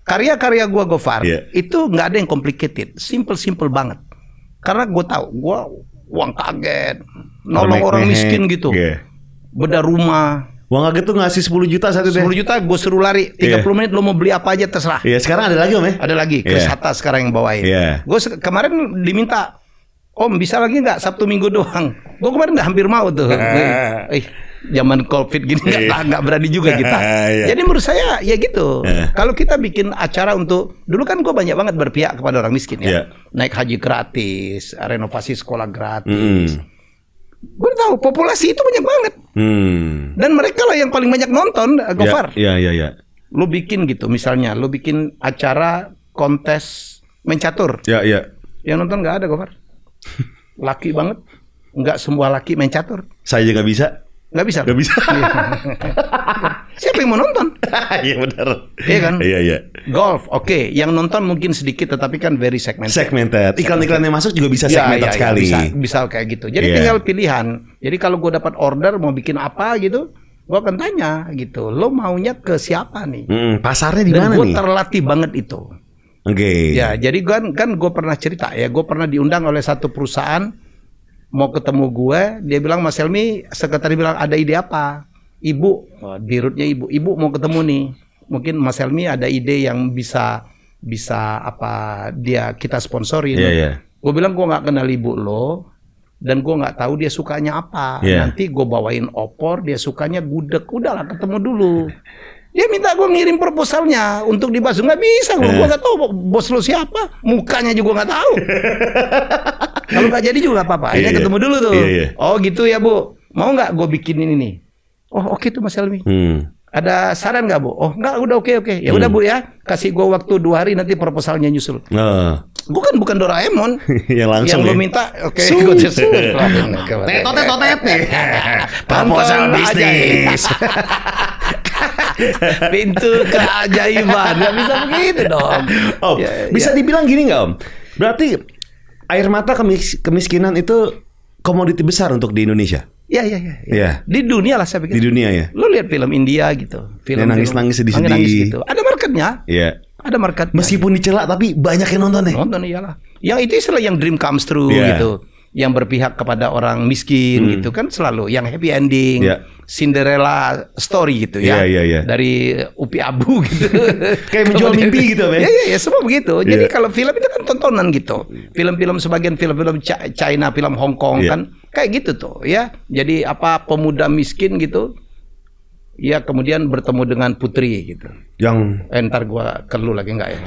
Karya-karya gua, Gofar, itu nggak ada yang complicated, simple banget. Karena gue tahu, gue uang kaget, nolong orang miskin gitu, bedah rumah. Uang kaget tuh ngasih 10 juta satu deh. 10 juta gue suruh lari, 30 menit lo mau beli apa aja terserah. Sekarang ada lagi Om ya? Ada lagi, Chris Hatta sekarang yang bawain. Gue kemarin diminta, Om bisa lagi nggak Sabtu Minggu doang? Gue kemarin udah hampir mau tuh. Zaman COVID gini nggak berani juga kita. Jadi menurut saya ya gitu. Kalau kita bikin acara untuk, dulu kan gue banyak banget berpihak kepada orang miskin ya. Naik haji gratis, renovasi sekolah gratis. Gue tahu populasi itu banyak banget. Dan mereka lah yang paling banyak nonton, Gofar. Lo bikin gitu, misalnya lo bikin acara kontes mencatur. Yang nonton nggak ada, Gofar. Laki banget. Nggak semua laki main catur. Saya juga nggak bisa. Nggak bisa. Nggak bisa. Siapa yang mau nonton? Iya benar. Iya kan? Iya. Golf, oke. Yang nonton mungkin sedikit, tetapi kan very segmented. Iklan-iklan yang masuk juga bisa segmented sekali. Bisa kayak gitu. Jadi tinggal pilihan. Jadi kalau gue dapat order mau bikin apa gitu, gue akan tanya gitu. Lo maunya ke siapa nih? Pasarnya di mana nih? Dan gue terlatih banget itu. Ya, jadi kan gue pernah cerita ya. Gue pernah diundang oleh satu perusahaan. Mau ketemu gue, dia bilang, Mas Helmy, sekretari bilang, ada ide apa? Ibu, dirutnya ibu mau ketemu nih. Mungkin Mas Helmy ada ide yang bisa kita sponsorin. Gue bilang, gue nggak kenal ibu lo, dan gue nggak tahu dia sukanya apa. Nanti gue bawain opor, dia sukanya gudeg. Udahlah, ketemu dulu. Dia minta gue ngirim proposalnya untuk dibahas. Nggak bisa, gue nggak tahu bos lo siapa, mukanya juga nggak tahu. Kalau nggak jadi juga nggak apa-apa. Akhirnya ketemu dulu tuh. Oh gitu ya Bu, mau nggak gue bikinin ini? Oh oke tuh Mas Helmy. Ada saran nggak Bu? Oh nggak, udah oke. Ya udah Bu ya, kasih gue waktu 2 hari nanti proposalnya nyusul. Gue kan bukan Doraemon. Yang lo minta, oke. Totet nih. Proposal bisnis. Pintu keajaiban. Gak bisa begitu dong. Bisa dibilang gini nggak Om? Berarti air mata kemiskinan itu komoditi besar untuk di Indonesia. Iya. Di dunia lah saya pikir. Di dunia ya. Lo lihat film India gitu. Film nangis-nangis sedih-sedih gitu. Ada marketnya. Ada market. Meskipun dicelak tapi banyak yang nonton ya. Nonton iyalah. Yang itu istilah yang dream comes true gitu. Yang berpihak kepada orang miskin gitu kan selalu. Yang happy ending. Cinderella story gitu ya. Dari Upi Abu gitu. Kayak menjual mimpi gitu ya. Iya, semua begitu. Jadi kalau film itu kan tontonan gitu. Film-film sebagian film-film China, film Hong Kong kan kayak gitu tuh ya. Jadi pemuda miskin gitu Iya, kemudian bertemu dengan Putri gitu. Yang ntar gua ke lu lagi enggak ya?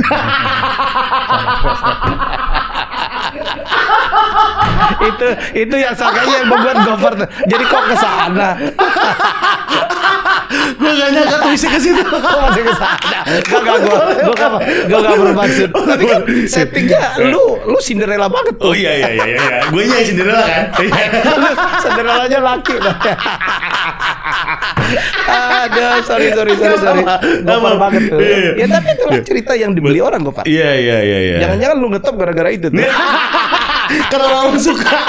itu yang sakanya yang membuat Gofar. Jadi kok ke sana? Gue gak nyangka tulisnya ke situ. Masih ke sana. Gue gak bermaksud. Tapi kan settingnya lu Cinderella banget tuh. Oh iya. Gue nya Cinderella kan. Cinderellanya laki. Aduh, sorry. Gofar banget tuh. Ya tapi itulah cerita yang dibeli orang, Gofar. Iya. Jangan-jangan lu ngetop gara-gara itu tuh. Karena orang suka.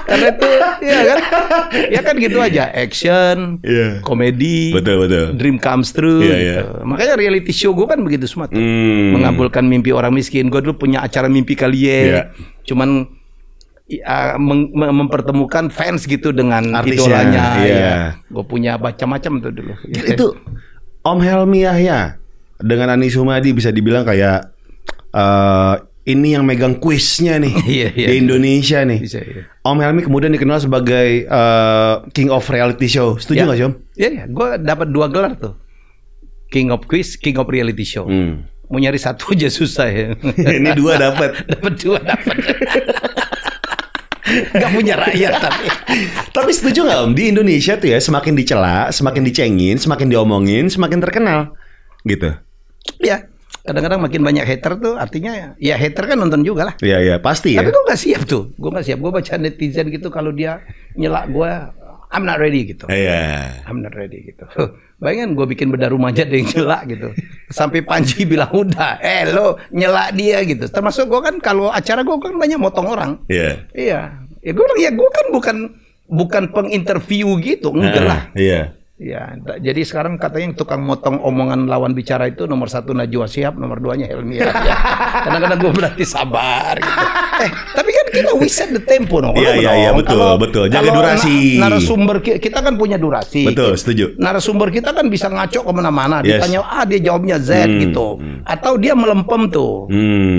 Karena itu ya kan gitu aja, action, komedi, betul. dream comes true. Gitu. Makanya reality show gue kan begitu semua tuh. Mengabulkan mimpi orang miskin. Gue dulu punya acara mimpi kalian. Cuman mempertemukan fans gitu dengan artisnya, idolanya. Gue punya macam-macam tuh dulu. Itu Om Helmi Yahya dengan Ani Sumadi bisa dibilang kayak ini yang megang kuisnya nih di Indonesia nih. Bisa, Om Helmi kemudian dikenal sebagai King of Reality Show. Setuju nggak sih Om? Iya. Gue dapat 2 gelar tuh. King of Quiz, King of Reality Show. Mau nyari 1 aja susah ya. Ini 2 dapat. Dapat 2 dapat. Gak punya rakyat Tapi setuju nggak Om? Di Indonesia tuh ya semakin dicela, semakin dicengin, semakin diomongin, semakin terkenal. Gitu. Iya. Kadang-kadang makin banyak hater tuh artinya ya hater kan nonton juga lah. Iya pasti ya. Tapi gue gak siap tuh. Gue baca netizen gitu kalau dia nyela gue, I'm not ready gitu. I'm not ready gitu. Bayangin gue bikin bedah rumah aja ada yang nyela gitu. Sampai Panji bilang udah, lo nyela dia gitu. Termasuk gue kan kalau acara gue kan banyak motong orang. Iya. Ya gue kan bukan penginterview gitu, enggak lah. Ya, jadi sekarang katanya yang tukang motong omongan lawan bicara itu nomor 1 Najwa Shihab, nomor 2-nya Helmi Yahya. Kadang-kadang gue berarti sabar gitu. Tapi kan kita we set the tempo no. Iya, betul. Jaga durasi. Narasumber kita kan punya durasi. Betul, setuju. Narasumber kita kan bisa ngaco kemana-mana. Ditanya A, dia jawabnya Z gitu. Atau dia melempem tuh.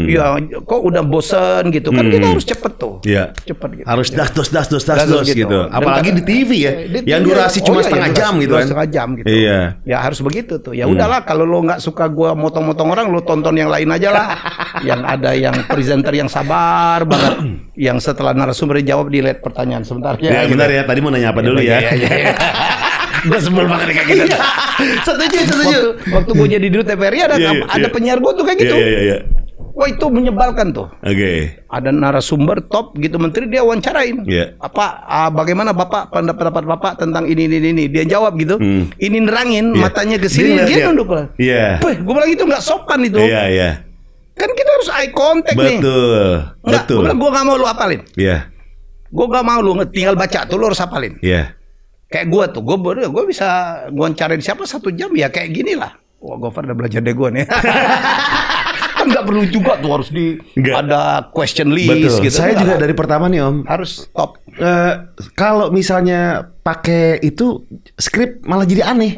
Ya, kok udah bosen gitu. Kan kita harus cepet tuh. Iya. Cepet gitu. Harus das gitu. Apalagi di TV ya. Yang durasi cuma setengah jam gitu kan. Setengah jam gitu. Iya. Ya harus begitu tuh. Ya udahlah kalau lo nggak suka gua motong-motong orang, lo tonton yang lain aja lah. Yang ada yang presenter yang sabar banget. Yang setelah narasumber dijawab di lihat pertanyaan sebentar ya. Benar ya. Tadi mau nanya apa dulu ya? Gue sebel banget kayak gitu. Setuju. Waktu gue jadi dulu TVRI ada penyiar gue tuh kayak gitu. Iya. Wah itu menyebalkan tuh. Oke. Ada narasumber top gitu, menteri dia wawancarain. Bagaimana bapak pendapat bapak tentang ini. Dia jawab gitu. Ini nerangin matanya ke sini dia nunduk lah. Gue bilang itu nggak sopan itu. Iya. Kan kita harus eye contact nih. Betul. Gue gak mau lu hafalin. Iya. Gue gak mau lu tinggal baca tuh lu harus hafalin. Iya. Kayak gue tuh, gue bisa wawancarain siapa 1 jam ya kayak gini lah. Wah, Gofar udah belajar deh gue nih. Kan nggak perlu juga tuh harus ada question list. Betul. Gitu. Saya juga dari pertama nih Om harus stop. Kalau misalnya pakai itu skrip malah jadi aneh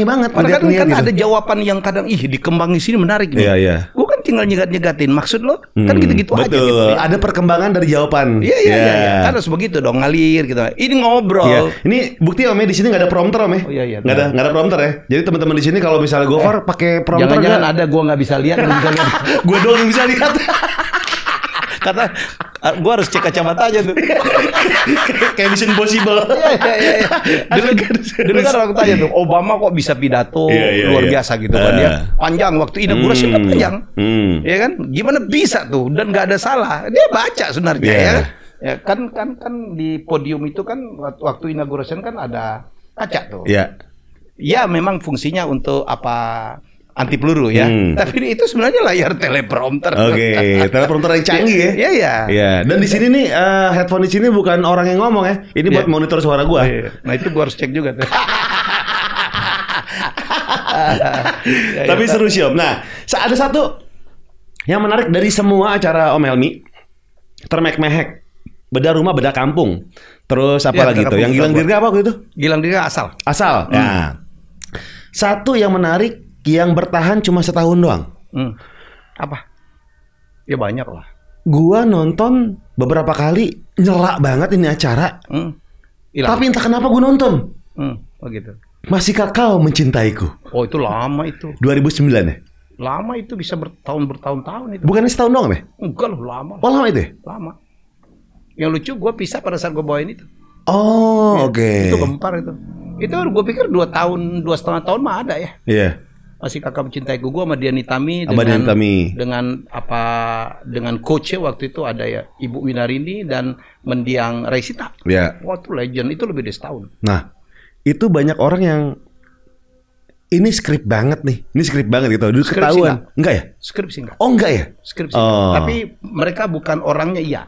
banget. Padahal kan ada jawaban yang kadang dikembangin sini menarik nih. Iya. Gue kan tinggal nyegat-nyegatin maksud lo kan gitu-gitu aja gitu. Ada perkembangan dari jawaban. Iya. Kan harus begitu dong, ngalir gitu. Ini ngobrol. Iya. Ini bukti Om ya, di sini nggak ada prompter Om ya. Iya. Nggak ada prompter ya. Jadi teman-teman di sini kalau misalnya Gofar pakai prompter, jangan ada gue nggak bisa lihat. Gue doang bisa lihat. Kata gue harus cek kacamata aja tuh. Kayak Mission Impossible. Iya. Dulu kan orang tanya tuh, Obama kok bisa pidato luar biasa gitu kan dia. Panjang waktu inaugurasi kan panjang. Ya kan? Gimana bisa tuh dan nggak ada salah. Dia baca sebenarnya ya. Ya kan di podium itu kan waktu inaugurasi kan ada kaca tuh. Iya. Ya memang fungsinya untuk apa? Anti peluru ya. Tapi itu sebenarnya layar teleprompter. Oke, teleprompter yang canggih ya. Iya. Dan di sini nih headphone di sini bukan orang yang ngomong ya. Ini buat monitor suara gua. Nah, itu gua harus cek juga tuh. Tapi seru sih Om. Nah, ada satu yang menarik dari semua acara Om Helmi. Termek-mehek. Bedah rumah, bedah kampung. Terus apa lagi tuh? Yang Gilang Dirga apa gitu? Gilang Dirga asal. Nah, satu yang menarik yang bertahan cuma setahun doang. Apa? Ya banyak lah. Gua nonton beberapa kali, nyela banget ini acara. Tapi entah kenapa gua nonton. Oh gitu. Masihkah kau mencintaiku? Oh itu lama itu. 2009 ya? Lama itu bisa bertahun-tahun itu. Bukannya setahun doang ya? Enggak loh, lama. Oh lama itu ya? Lama. Yang lucu gue pisah pada saat gue bawain itu. Oh oke. Itu gempar itu. Itu gue pikir 2 tahun, 2,5 tahun mah ada ya. Iya. Masih kakak mencintaiku gue sama Dian Nitami dengan coachnya waktu itu ada ya Ibu Winarini dan Mendiang Raisita. Iya. Wah itu legend, itu lebih dari setahun. Nah itu banyak orang yang ini skrip banget nih, ini skrip banget gitu. Dulu ketahuan, enggak ya? Skripsi enggak. Oh enggak ya? Skripsi. Tapi mereka bukan orangnya iya.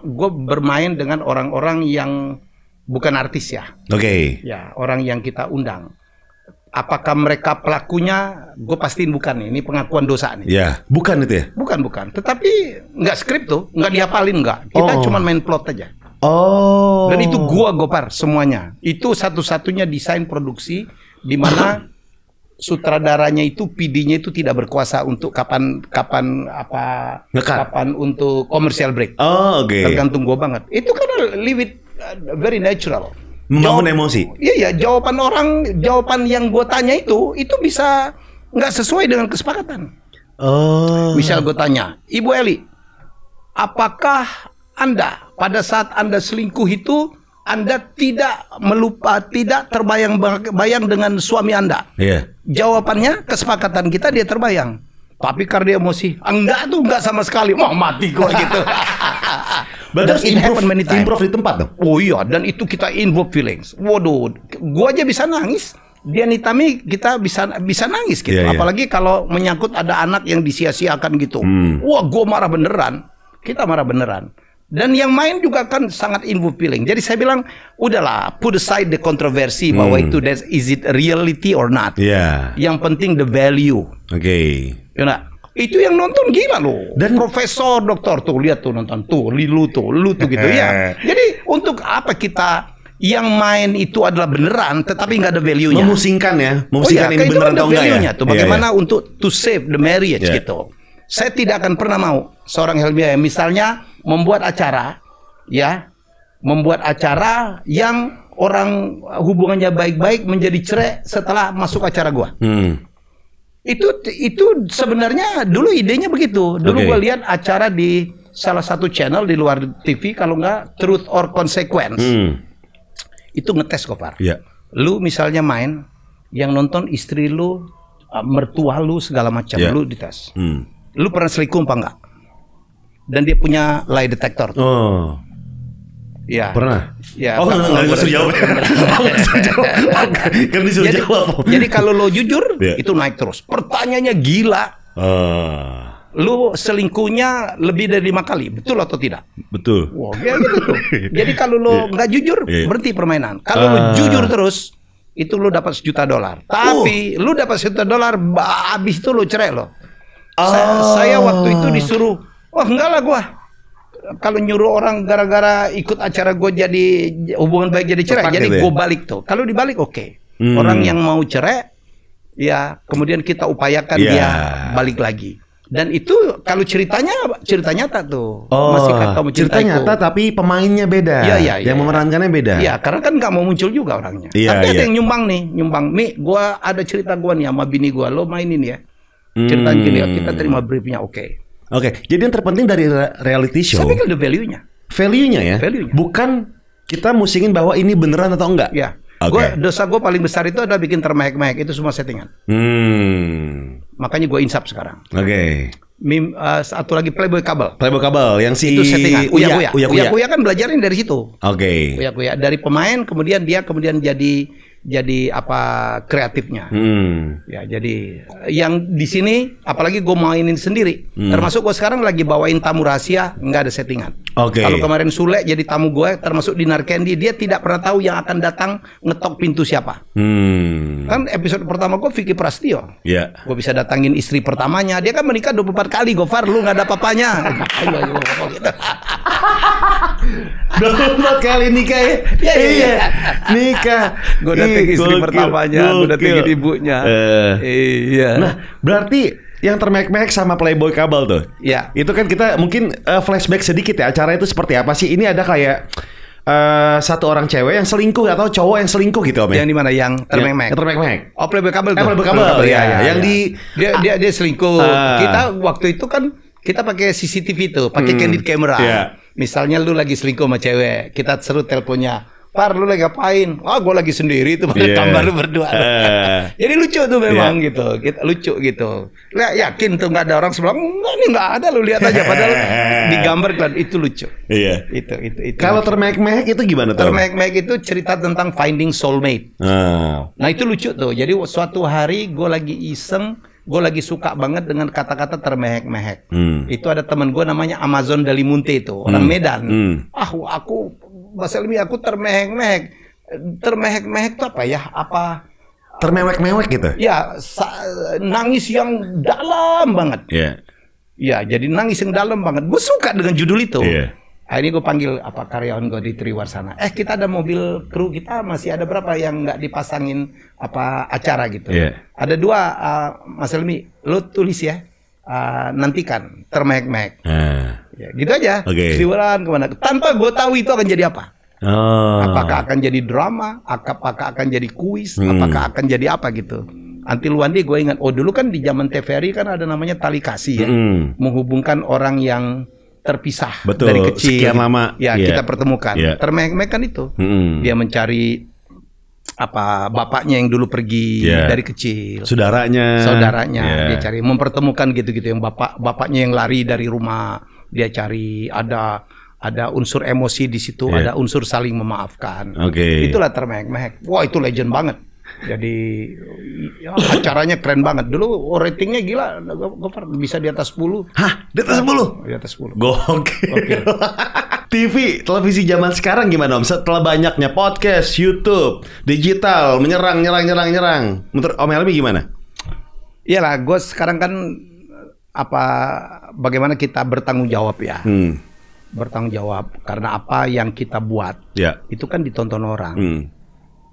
Gue bermain dengan orang-orang yang bukan artis ya. Oke. Ya orang yang kita undang. Apakah mereka pelakunya? Gue pastiin bukan nih. Ini pengakuan dosa nih. Ya, bukan itu ya? Bukan. Tetapi nggak skrip tuh, nggak dihafalin nggak. Kita cuma main plot aja. Oh. Dan itu gua Gopar semuanya. Itu satu-satunya desain produksi di mana sutradaranya itu PD-nya itu tidak berkuasa untuk kapan untuk commercial break. Oh, oke. Tergantung gua banget. Itu karena leave it very natural. Membangun emosi. Iya, jawaban yang gue tanya itu bisa nggak sesuai dengan kesepakatan. Oh. Misal gue tanya, Ibu Eli, apakah Anda pada saat Anda selingkuh itu Anda tidak terbayang-bayang dengan suami Anda? Iya. Jawabannya kesepakatan kita dia terbayang. Tapi karena dia emosi, enggak sama sekali. Mau mati gue gitu. Berarti improve di tempat dong? Oh iya, dan itu kita involve feelings. Waduh, gua aja bisa nangis. Dia Nitami kita bisa nangis gitu. Yeah, apalagi kalau menyangkut ada anak yang disia-siakan gitu. Wah, gua marah beneran. Kita marah beneran. Dan yang main juga kan sangat involve feeling. Jadi saya bilang, udahlah, put aside the kontroversi bahwa itu is it reality or not. Yeah. Yang penting the value. Oke. Ya, itu yang nonton gila loh. Dan profesor, doktor tuh lihat tuh nonton tuh, lu tuh gitu ya. Jadi untuk apa kita yang main itu adalah beneran, tetapi nggak ada value-nya. Memusingkan ya, ini beneran atau enggak ya? Tuh, bagaimana untuk to save the marriage gitu. Saya tidak akan pernah mau seorang Helmi Yahya misalnya membuat acara yang orang hubungannya baik-baik menjadi cerai setelah masuk acara gua. Itu sebenarnya dulu idenya begitu. Dulu gue lihat acara di salah satu channel di luar TV, kalau nggak Truth or Consequence. Itu ngetes Gopar. Lu misalnya main, yang nonton istri lu, mertua lu segala macam, lu dites. Lu pernah selingkuh apa enggak? Dan dia punya lie detector. Ya. Pernah? Ya. Oh, nggak usah jawab. Kan disuruh jawab. Jadi kalau lo jujur, itu naik terus. Pertanyaannya gila. Lu selingkuhnya lebih dari 5 kali, betul atau tidak? Betul. Wah, ya gitu tuh. Jadi kalau lo nggak jujur, berhenti permainan. Kalau lo jujur terus, itu lo dapat $1 juta. Tapi lo dapat $1 juta, habis itu lo cerai lo. Saya waktu itu disuruh, enggak lah gua. Kalau nyuruh orang gara-gara ikut acara gue jadi hubungan baik jadi cerai, jadi gue balik tuh. Kalau dibalik orang yang mau cerai, ya kemudian kita upayakan dia balik lagi. Dan itu kalau cerita nyata tuh. Masih cerita nyata tapi pemainnya beda. Yang memerankannya beda. Iya, karena kan nggak mau muncul juga orangnya. Tapi ada yang nyumbang, Mi, gue ada cerita gue nih sama bini gue, lo mainin ya. Ceritanya gini, kita terima briefnya, oke, jadi yang terpenting dari reality show, saya pikir ada value-nya. Value-nya ya? Bukan kita musingin bahwa ini beneran atau enggak. Ya. Dosa gue paling besar itu adalah bikin termehek-mehek. Itu semua settingan. Makanya gue insaf sekarang. Satu lagi Playboy Kabel. Playboy Kabel yang si itu settingan. Uya kan belajarin dari situ. Uya dari pemain, kemudian dia jadi kreatifnya. Ya, jadi yang di sini apalagi gue mainin sendiri. Termasuk gue sekarang lagi bawain tamu rahasia, nggak ada settingan. Kalau kemarin Sule jadi tamu gue, termasuk Dinar Candy, dia tidak pernah tahu yang akan datang ngetok pintu siapa. Kan episode pertama gue Vicky Prastio. Gue bisa datangin istri pertamanya. Dia kan menikah 24 kali, Gofar, lu nggak ada papanya. 24 kali nikah ya? Iya. Nikah. Gue datengin istri pertamanya, gue datengin ibunya. Iya. Nah, berarti yang termehek-mehek sama Playboy Kabel tuh. Iya. Itu kan kita mungkin flashback sedikit ya. Acara itu seperti apa sih? Ini ada kayak satu orang cewek yang selingkuh atau cowok yang selingkuh gitu Om. Yang di mana? Yang termek-mek. Termek-mek. Oh, Playboy Kabel. Playboy Kabel. Yang di dia selingkuh. Kita waktu itu kan kita pakai CCTV tuh, pakai candid camera. Misalnya lu lagi selingkuh sama cewek, kita seru teleponnya. Par, lu lagi ngapain? Gue lagi sendiri tuh pada gambar lu berdua. Jadi lucu tuh memang gitu. Kita lucu gitu. Lah yakin tuh nggak ada orang sebelah. Enggak nih, nggak ada, lu lihat aja padahal di gambar kan itu lucu. Iya. Itu. Kalau termehek-mehek itu gimana tuh? Termehek-mehek itu cerita tentang finding soulmate. Nah, itu lucu tuh. Jadi suatu hari gue lagi iseng, gue lagi suka banget dengan kata-kata termehek-mehek. Itu ada temen gue namanya Amazon Dalimunte itu, orang Medan. Aku Mas Helmi, aku termehek-mehek. Termehek-mehek itu apa ya? Apa? Termewek-mewek gitu? Ya, nangis yang dalam banget. Ya, jadi nangis yang dalam banget. Gue suka dengan judul itu. Akhirnya gue panggil karyawan gue di Triwarsana. Kita ada mobil kru kita, masih ada berapa yang nggak dipasangin acara gitu. Ada 2, Mas Helmi, lo tulis ya. Nantikan termehek-mehek. Ya, gitu aja. Siwaran kemana? Tanpa gue tahu itu akan jadi apa. Apakah akan jadi drama? Apakah akan jadi kuis? Apakah akan jadi apa gitu? Until one day gue ingat, dulu kan di zaman TVRI kan ada namanya tali kasih ya, menghubungkan orang yang terpisah dari kecil. Sekian lama. Ya, kita pertemukan. Termehek-mehek kan itu. Dia mencari bapaknya yang dulu pergi dari kecil, saudaranya dia cari, mempertemukan gitu-gitu, yang bapaknya yang lari dari rumah, dia cari, ada unsur emosi di situ, ada unsur saling memaafkan. Itulah termehek-mehek. Wah, itu legend banget. Jadi acaranya keren banget. Dulu ratingnya gila, bisa di atas 10. Hah? Di atas 10? Di atas 10. Gokil. TV, televisi zaman sekarang gimana Om? Setelah banyaknya podcast, YouTube, digital, menyerang. Menurut Om Helmi gimana? Iyalah, gue sekarang kan bagaimana kita bertanggung jawab ya. Bertanggung jawab karena apa yang kita buat. Itu kan ditonton orang.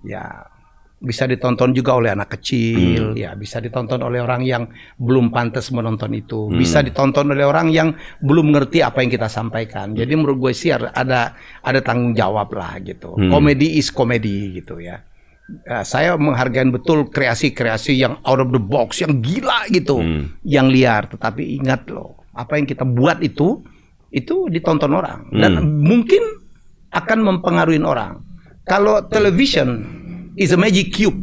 Ya, bisa ditonton juga oleh anak kecil, ya bisa ditonton oleh orang yang belum pantas menonton itu, bisa ditonton oleh orang yang belum ngerti apa yang kita sampaikan. Jadi menurut gue sih ada tanggung jawab lah gitu. Komedi is komedi gitu ya. Saya menghargai betul kreasi-kreasi yang out of the box, yang gila gitu, yang liar. Tetapi ingat loh, apa yang kita buat itu ditonton orang dan mungkin akan mempengaruhi orang. Kalau television is a magic cube.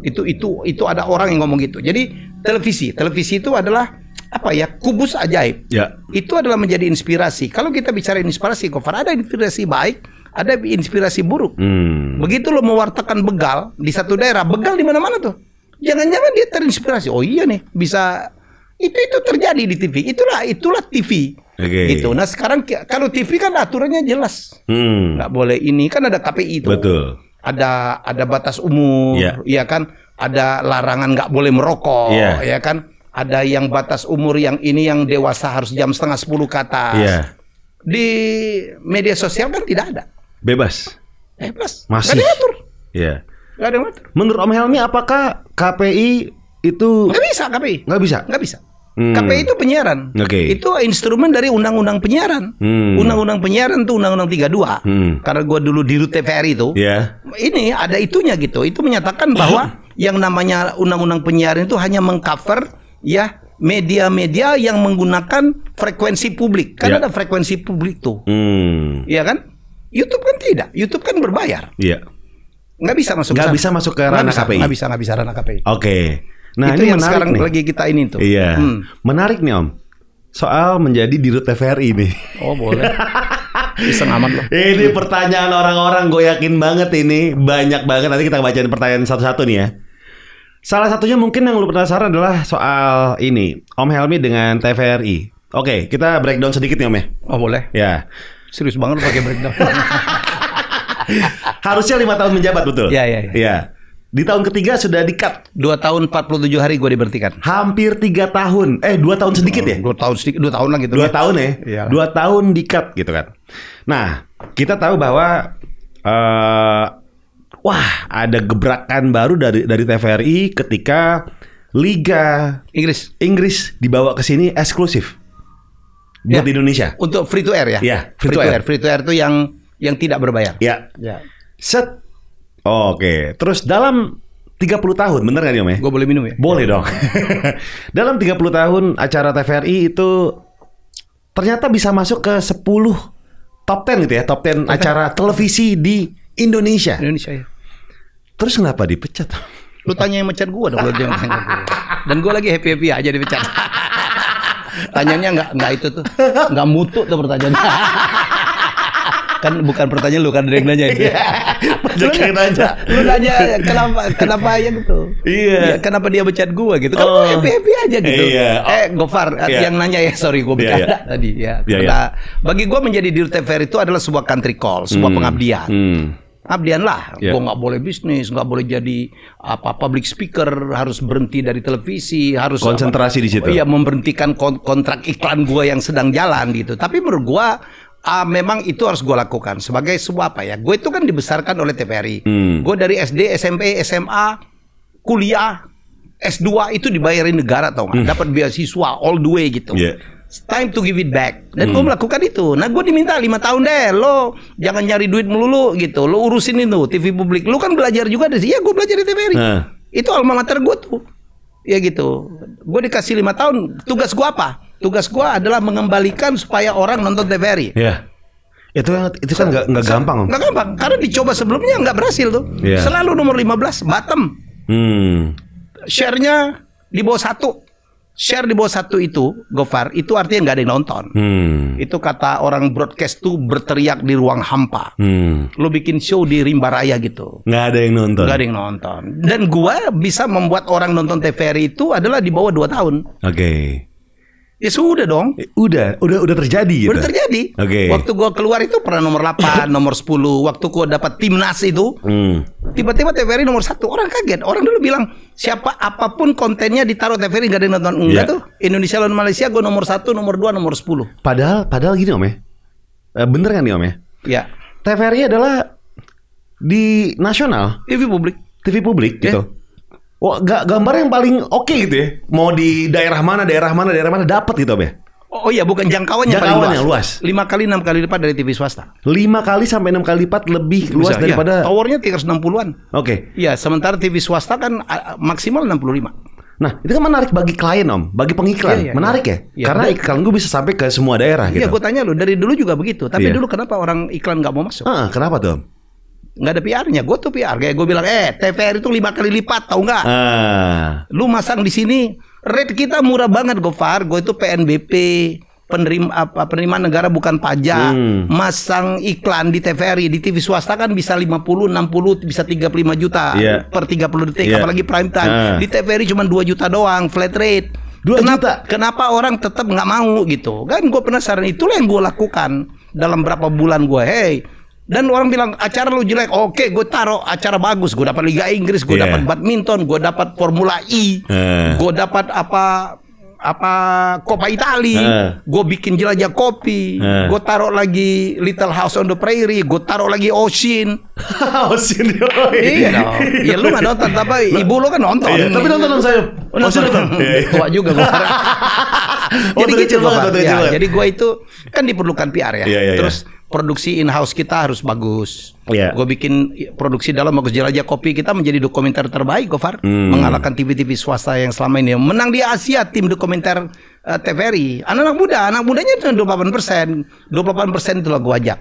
Itu ada orang yang ngomong gitu. Jadi televisi itu adalah kubus ajaib. Itu adalah menjadi inspirasi. Kalau kita bicara inspirasi, Gofar, ada inspirasi baik, ada inspirasi buruk. Begitu lo mewartakan begal di satu daerah, begal di mana-mana tuh. Jangan-jangan dia terinspirasi. Oh iya nih, bisa itu terjadi di TV. Itulah TV. Gitu. Nah sekarang kalau TV kan aturannya jelas. Nggak boleh ini, kan ada KPI itu. Betul. Ada batas umur, ya kan? Ada larangan nggak boleh merokok, ya kan? Ada yang batas umur yang ini yang dewasa harus jam 9:30 ke atas. Di media sosial kan tidak ada. Bebas. Nggak Masih. ada yang ngatur. Nggak ada yang ngatur. Menurut Om Helmi, apakah KPI itu nggak bisa? KPI nggak bisa. KPI itu penyiaran. Itu instrumen dari undang-undang penyiaran. Undang-undang penyiaran itu undang-undang 32. Karena gue dulu di TVRI itu, ini ada itunya gitu. Itu menyatakan bahwa yang namanya undang-undang penyiaran itu hanya mengcover ya media-media yang menggunakan frekuensi publik. Kan ada frekuensi publik tuh. Iya kan? YouTube kan tidak. YouTube kan berbayar. Nggak bisa masuk. Nggak bisa masuk ke ranah KPI. Nggak bisa ranah KPI. Nah, itu ini yang sekarang nih. lagi kita ini tuh. Menarik nih Om. Soal menjadi dirut TVRI nih. Oh boleh. Iseng amat loh. Ini pertanyaan orang-orang, gue yakin banget ini banyak banget. Nanti kita bacain pertanyaan satu-satu nih ya. Salah satunya mungkin yang lu penasaran adalah soal ini, Om Helmi dengan TVRI. Oke, kita breakdown sedikit nih Om ya. Oh boleh. Ya. Serius banget lu pakai breakdown. Harusnya 5 tahun menjabat, betul? Iya. Di tahun ketiga sudah di-cut. 2 tahun 47 hari gue diberhentikan. Hampir 3 tahun. 2 tahun sedikit ya? 2 tahun sedikit, 2 tahun lah gitu. 2 tahun ya? 2 tahun di-cut gitu kan. Nah, kita tahu bahwa ada gebrakan baru dari TVRI ketika Liga Inggris dibawa ke sini eksklusif buat di Indonesia. Untuk free to air ya? Iya, free to air. Free to air itu yang yang tidak berbayar. Ya. Set. Oke. Terus dalam 30 tahun, bener gak nih Om ya? Gue boleh minum ya? Boleh dong. Dalam 30 tahun acara TVRI itu ternyata bisa masuk ke 10 top 10 gitu ya, top 10 acara televisi di Indonesia. Indonesia ya. Terus kenapa dipecat? Lu tanya yang mecat gue dong, dan gue lagi happy aja dipecat. Tanyanya nggak itu tuh, nggak mutu tuh pertanyaannya. Kan bukan pertanyaan lu, kan ada yang nanya itu. Lu nanya kenapa ya gitu. Iya. Kenapa dia becat gua gitu. Kan happy aja gitu. Gofar yang nanya ya, sorry gua bercanda tadi ya. Karena bagi gua menjadi dirut TVRI itu adalah sebuah country call, sebuah pengabdian. Abdian lah, gue nggak boleh bisnis, nggak boleh jadi public speaker, harus berhenti dari televisi, harus konsentrasi di situ. Iya, memberhentikan kontrak iklan gue yang sedang jalan gitu. Tapi menurut gue memang itu harus gue lakukan sebagai sebuah apa ya? Gue itu kan dibesarkan oleh TVRI. Gue dari SD, SMP, SMA, kuliah, S2 itu dibayarin negara, tau nggak? Dapat beasiswa all the way gitu. It's time to give it back. Dan gue melakukan itu. Nah, gue diminta 5 tahun deh. Lo jangan nyari duit melulu gitu. Lo urusin itu TV publik. Lo kan belajar juga dari sini. Ya, gue belajar di TVRI. Itu alma mater gue tuh. Ya gitu. Gue dikasih 5 tahun. Tugas gue apa? Tugas gue adalah mengembalikan supaya orang nonton TVRI. Iya. Itu kan nggak gampang. Nggak gampang. Karena dicoba sebelumnya nggak berhasil tuh. Selalu nomor 15 bottom. Share-nya di bawah 1. Share di bawah 1 itu, Gofar, itu artinya nggak ada yang nonton. Itu kata orang broadcast tuh berteriak di ruang hampa. Lo bikin show di rimba raya gitu, nggak ada yang nonton. Nggak ada yang nonton. Dan gua bisa membuat orang nonton TVRI itu adalah di bawah 2 tahun. Oke. Ya sudah dong. Udah terjadi gitu. Udah terjadi. Waktu gua keluar itu pernah nomor 8, nomor 10. Waktu gua dapat timnas itu, tiba-tiba TVRI nomor 1. Orang kaget. Orang dulu bilang, siapa apapun kontennya ditaruh TVRI nggak ada yang nonton. Enggak tuh. Indonesia lawan Malaysia gua nomor 1, nomor 2, nomor 10. Padahal gini Om ya. Bener kan nih Om ya? Ya. TVRI adalah di nasional. TV publik gitu. Wah, gambar yang paling oke gitu ya. Mau di daerah mana dapat gitu Om ya. Oh iya, bukan jangkauannya paling luas. 5 kali 6 kali lipat dari TV swasta. 5 kali sampai 6 kali lipat lebih luas daripada towernya 360-an. Oke. Iya, sementara TV swasta kan maksimal 65. Nah, itu kan menarik bagi klien Om, bagi pengiklan. Menarik ya? Karena iklan gue bisa sampai ke semua daerah gitu. Iya, gue tanya lo, dari dulu juga begitu. Tapi dulu kenapa orang iklan nggak mau masuk? Kenapa tuh Om? Nggak ada PR-nya, gue tuh PR. Kayak gue bilang, TVRI itu 5 kali lipat, tau nggak? Lu masang di sini, rate kita murah banget, Gofar. Gue itu PNBP, penerimaan negara bukan pajak, masang iklan di TVRI, di TV swasta kan bisa 50, 60, bisa 35 juta per 30 detik, apalagi prime time. Di TVRI cuma 2 juta doang, flat rate. Kenapa orang tetap nggak mau gitu? Kan gue penasaran. Itulah yang gue lakukan dalam berapa bulan gue. Dan orang bilang acara lu jelek, oke, gue taruh acara bagus, gue dapat Liga Inggris, gue dapat badminton, gue dapat Formula E, gue dapat apa Coppa Italia, gue bikin jelajah kopi, gue taruh lagi Little House on the Prairie, gue taruh lagi Ocean. Iya dong. Ya lu nggak nonton, tapi ibu lu kan nonton. Tapi nonton saya. Nonton. Tua juga gue. Jadi gitu jadi gue itu kan diperlukan PR ya. Terus produksi in-house kita harus bagus. Gue bikin produksi dalam bagus. Jelajah kopi kita menjadi dokumenter terbaik, Gofar. Mengalahkan TV-TV swasta yang selama ini. Menang di Asia tim dokumenter TVRI. Anak mudanya cuma 28%. 28% itulah gue ajak.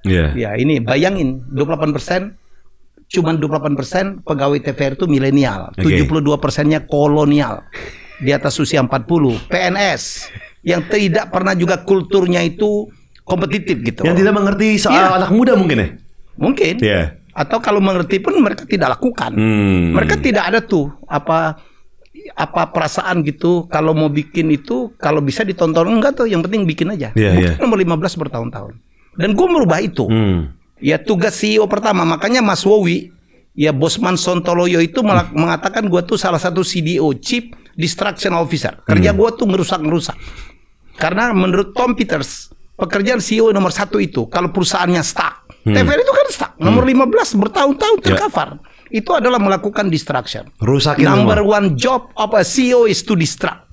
Ya ini bayangin 28%. Cuma 28% pegawai TVRI itu milenial. 72%-nya kolonial. Di atas usia 40. PNS. Yang tidak pernah juga kulturnya itu kompetitif gitu. Yang tidak mengerti soal anak muda mungkin ya? Mungkin. Atau kalau mengerti pun mereka tidak lakukan. Mereka tidak ada tuh apa perasaan gitu kalau mau bikin itu kalau bisa ditonton enggak tuh, yang penting bikin aja. Nomor 15 bertahun-tahun. Dan gue merubah itu. Ya tugas CEO pertama, makanya Mas Wowi, ya Bosman Sontoloyo itu mengatakan gue tuh salah satu CDO, Chief Distraction Officer. Kerja gue tuh ngerusak. Karena menurut Tom Peters, pekerjaan CEO nomor 1 itu kalau perusahaannya stuck. TVRI itu kan stuck. Nomor 15 bertahun-tahun tercover. Itu adalah melakukan distraction. Rusakin Number one job of a CEO is to distract.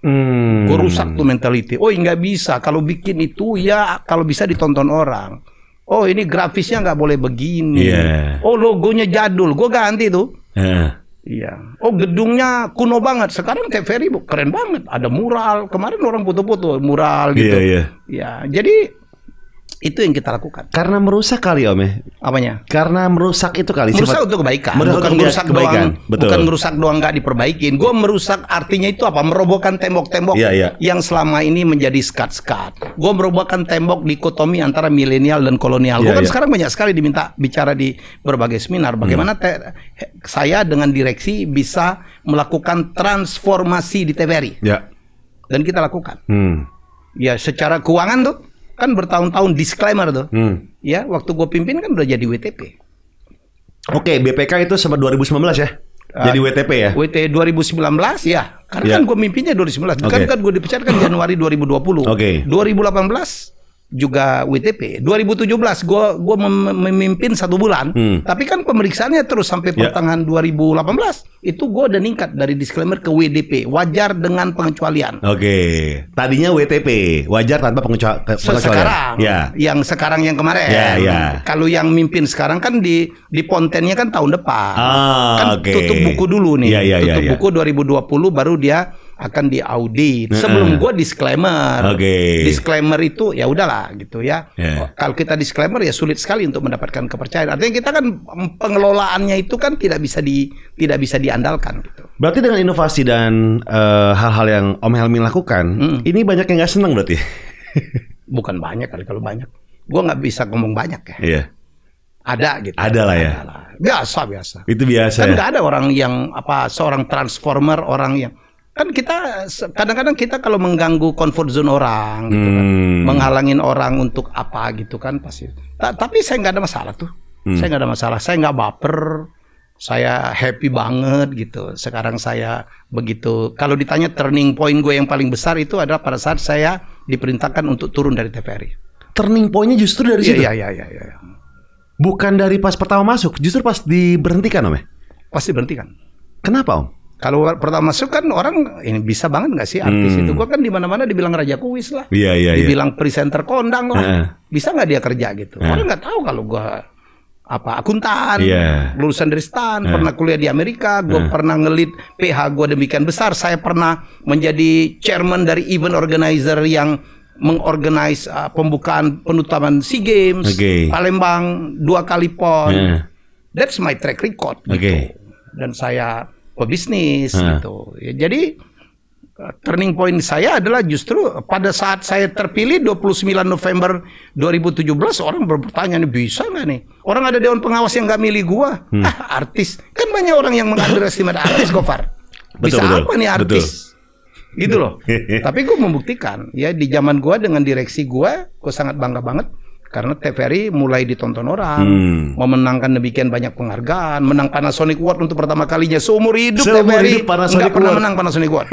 Gue rusak tuh mentality. Oh nggak bisa. Kalau bikin itu ya kalau bisa ditonton orang. Oh ini grafisnya nggak boleh begini. Oh logonya jadul, gue ganti tuh. Iya. Oh gedungnya kuno banget. Sekarang TVRI keren banget. Ada mural. Kemarin orang foto-foto mural gitu. Ya, jadi itu yang kita lakukan. Karena merusak kali Om ya? Apanya? Karena merusak itu kali. Merusak untuk kebaikan. Bukan merusak doang. Bukan merusak doang nggak diperbaikin. Gue merusak artinya itu apa? Merobohkan tembok-tembok yang selama ini menjadi skat-skat. Gue merobohkan tembok dikotomi antara milenial dan kolonial. Gue kan sekarang banyak sekali diminta bicara di berbagai seminar. Bagaimana saya dengan direksi bisa melakukan transformasi di TVRI. Dan kita lakukan. Ya secara keuangan tuh. Kan bertahun-tahun disclaimer tuh. Ya, waktu gue pimpin kan udah jadi WTP. Oke, BPK itu sama 2019 ya? Jadi WTP ya? WT 2019 ya. Karena kan gue mimpinnya 2019. Kan gue dipecat kan Januari 2020. 2018 juga WTP. 2017 gue memimpin 1 bulan. Tapi kan pemeriksaannya terus sampai pertengahan 2018. Itu gue udah ningkat dari disclaimer ke WDP. Wajar dengan pengecualian. Tadinya WTP. Wajar tanpa pengecualian. Sekarang. Yang sekarang yang kemarin. Kalau yang mimpin sekarang kan di Pontennya kan tahun depan. Kan tutup buku dulu nih. Tutup buku 2020 baru dia akan diaudit. Sebelum gue disclaimer. Disclaimer itu ya udahlah gitu ya. Kalau kita disclaimer ya sulit sekali untuk mendapatkan kepercayaan. Artinya kita kan pengelolaannya itu kan tidak bisa diandalkan gitu. Berarti dengan inovasi dan hal-hal yang Om Helmi lakukan, ini banyak yang nggak senang berarti? Bukan banyak kali, kalau banyak. Gue nggak bisa ngomong banyak ya. Ada gitu. Ada lah ya. Biasa. Itu biasa. Kan nggak ada orang yang seorang transformer, orang yang kan kita kadang-kadang kita kalau mengganggu comfort zone orang gitu kan, menghalangin orang untuk apa gitu kan pasti. Tapi saya nggak ada masalah tuh. Saya nggak ada masalah. Saya nggak baper. Saya happy banget gitu. Sekarang saya begitu. Kalau ditanya turning point gue yang paling besar itu adalah pada saat saya diperintahkan untuk turun dari TVRI. Turning pointnya justru dari situ? Iya. Bukan dari pas pertama masuk, justru pas diberhentikan Om ya? Pas diberhentikan. Kenapa Om? Kalau pertama masuk kan orang ini bisa banget nggak sih artis itu? Gua kan di mana-mana dibilang raja kuis lah, dibilang presenter kondang lah, bisa nggak dia kerja gitu? Orang nggak tahu kalau gua akuntan, lulusan dari STAN, pernah kuliah di Amerika, gua pernah ngelit PH gua demikian besar, saya pernah menjadi chairman dari event organizer yang mengorganize pembukaan penutupan SEA Games, Palembang 2 kali PON. That's my track record. Gitu. Dan saya pebisnis gitu. Ya, jadi turning point saya adalah justru pada saat saya terpilih 29 November 2017 orang bertanya nih bisa nggak nih orang ada dewan pengawas yang nggak milih gua artis kan banyak orang yang mengunderestimate artis Gofar bisa apa nih artis gitu loh. Tapi gua membuktikan ya di zaman gua dengan direksi gua sangat bangga banget. Karena TVRI mulai ditonton orang, memenangkan demikian banyak penghargaan, menang Panasonic Award untuk pertama kalinya seumur hidup TVRI nggak pernah menang Panasonic Award.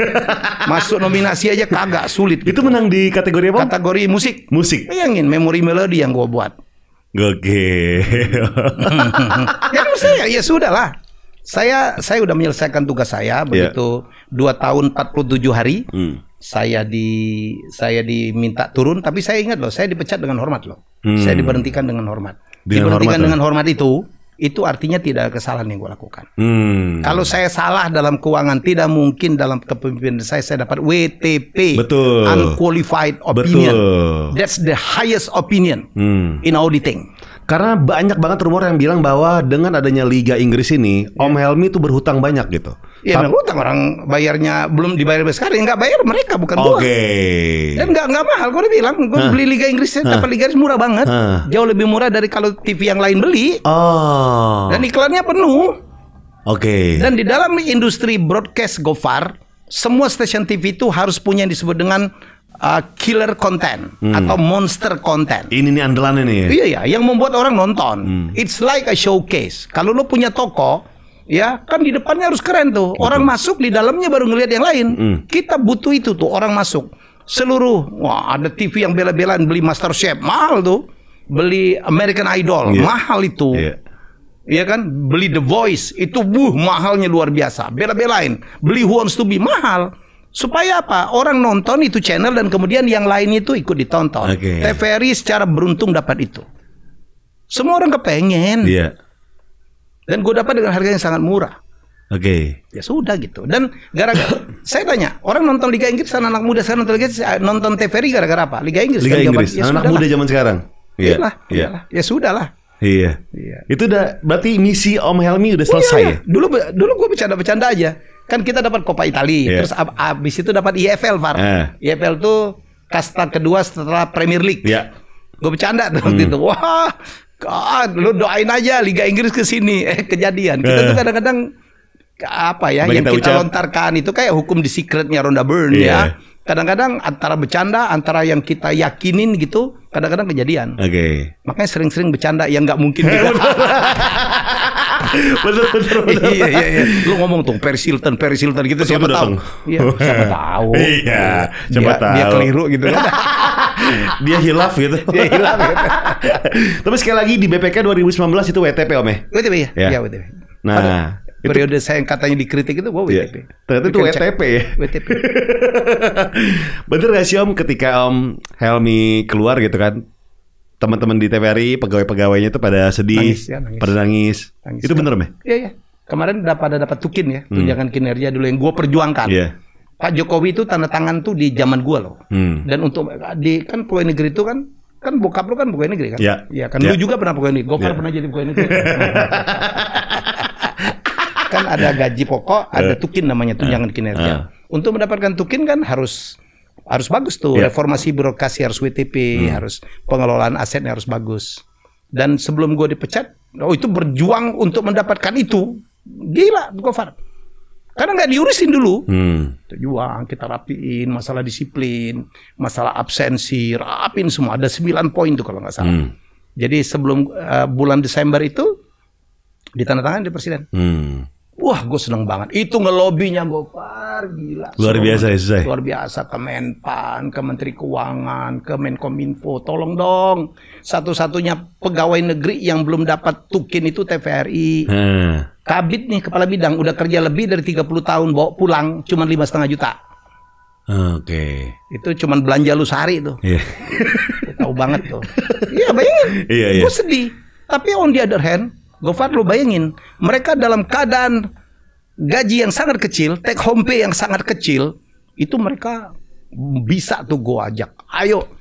Masuk nominasi aja kagak sulit. Itu menang di kategori apa? Kategori musik. Bayangin, memori melodi yang gue buat. Ya maksudnya ya sudah lah. Saya udah menyelesaikan tugas saya begitu 2 tahun 47 hari. Saya diminta turun, tapi saya ingat loh, saya dipecat dengan hormat loh. Saya diberhentikan dengan hormat. Diberhentikan dengan hormat itu artinya tidak ada kesalahan yang gue lakukan. Kalau saya salah dalam keuangan, tidak mungkin dalam kepemimpinan saya dapat WTP. Unqualified opinion. That's the highest opinion in auditing. Karena banyak banget rumor yang bilang bahwa dengan adanya Liga Inggris ini, Om Helmi itu berhutang banyak gitu. Iya, hutang orang bayarnya belum dibayar sekarang, nggak bayar mereka bukan gua. Dan nggak mahal, gua udah bilang, gua beli Liga Inggris, dapat Liga Inggris murah banget, jauh lebih murah dari kalau TV yang lain beli. Dan iklannya penuh. Dan di dalam industri broadcast Gofar, semua stasiun TV itu harus punya yang disebut dengan killer content atau monster content. Ini nih andalannya nih. Iya, yang membuat orang nonton. It's like a showcase. Kalau lo punya toko, ya kan di depannya harus keren tuh. Orang masuk di dalamnya baru ngelihat yang lain. Kita butuh itu tuh orang masuk. Ada TV yang bela-belaan beli MasterChef mahal tuh. Beli American Idol mahal itu. Iya kan? Beli The Voice itu mahalnya luar biasa. Bela-belain. Beli Who Wants to Be mahal. Supaya apa? Orang nonton itu channel dan kemudian yang lain itu ikut ditonton. TVRI secara beruntung dapat itu. Semua orang kepengen. Iya. Dan gue dapat dengan harga yang sangat murah. Oke. Ya sudah gitu. Dan gara-gara saya tanya, orang nonton Liga Inggris, anak muda sekarang nonton Liga Inggris, nonton TVRI gara-gara apa? Liga Inggris. Liga Inggris. Ya anak muda zaman sekarang. Iya. Ya sudahlah. Iya. Itu udah berarti misi Om Helmi udah selesai ya? Dulu gue bercanda-bercanda aja. Kan kita dapat Coppa Italia, terus abis itu dapat IFL, Far. IFL tuh kasta kedua setelah Premier League. Gue bercanda tuh waktu itu. Wah, God, lu doain aja Liga Inggris ke sini. Kejadian. Kita tuh kadang-kadang apa ya yang kita lontarkan itu kayak hukum di secretnya Rhonda Byrne ya. Kadang-kadang antara bercanda, antara yang kita yakinin gitu, kadang-kadang kejadian. Makanya sering-sering bercanda yang nggak mungkin gitu. betul. Iya. Lu ngomong tuh Paris Hilton gitu, siapa tahu? Iya, siapa tahu. Iya, siapa tahu. Dia keliru gitu kan. Dia hilaf gitu. Tapi sekali lagi di BPK 2019 itu WTP Om ya? WTP ya? Iya WTP. Nah, periode saya yang katanya dikritik itu, WTP. Ternyata itu WTP ya? WTP. Bener gak sih Om ketika Om Helmi keluar gitu kan, teman-teman di TVRI, pegawai-pegawainya itu pada sedih, pada nangis. Itu bener Om ya? Iya. Kemarin dapat tukin ya, tunjangan kinerja dulu yang gue perjuangkan. Pak Jokowi itu tanda tangan tuh di zaman gue loh. Dan untuk di kan pegawai negeri itu kan bokap lu kan pegawai negeri kan? Iya kan. Lu juga pernah pegawai negeri. Gofar pernah jadi pegawai negeri. Kan ada gaji pokok, ada tukin namanya tunjangan kinerja. Untuk mendapatkan tukin kan harus bagus tuh. Reformasi birokrasi harus WTP, harus pengelolaan asetnya harus bagus. Dan sebelum gue dipecat, itu berjuang untuk mendapatkan itu. Gila, Gofar. Karena nggak diurusin dulu. Juang, kita rapiin masalah disiplin, masalah absensi, rapin semua. Ada 9 poin tuh kalau nggak salah. Jadi sebelum bulan Desember itu ditandatangani di Presiden. Wah, gue seneng banget. Itu ngelobinya Gofar, gila. Luar biasa ya, Susai. Luar biasa ke Menpan, ke Menteri Keuangan, ke Menkominfo. Tolong dong, satu-satunya pegawai negeri yang belum dapat tukin itu TVRI. Kabid nih, kepala bidang, udah kerja lebih dari 30 tahun, bawa pulang cuma 5,5 juta. Itu cuma belanja lu sehari tuh. Tahu banget tuh. Iya, bayangin. Gue sedih. Tapi on the other hand, Gofar, lu bayangin, mereka dalam keadaan gaji yang sangat kecil, take home pay yang sangat kecil, itu mereka bisa tuh gue ajak, ayo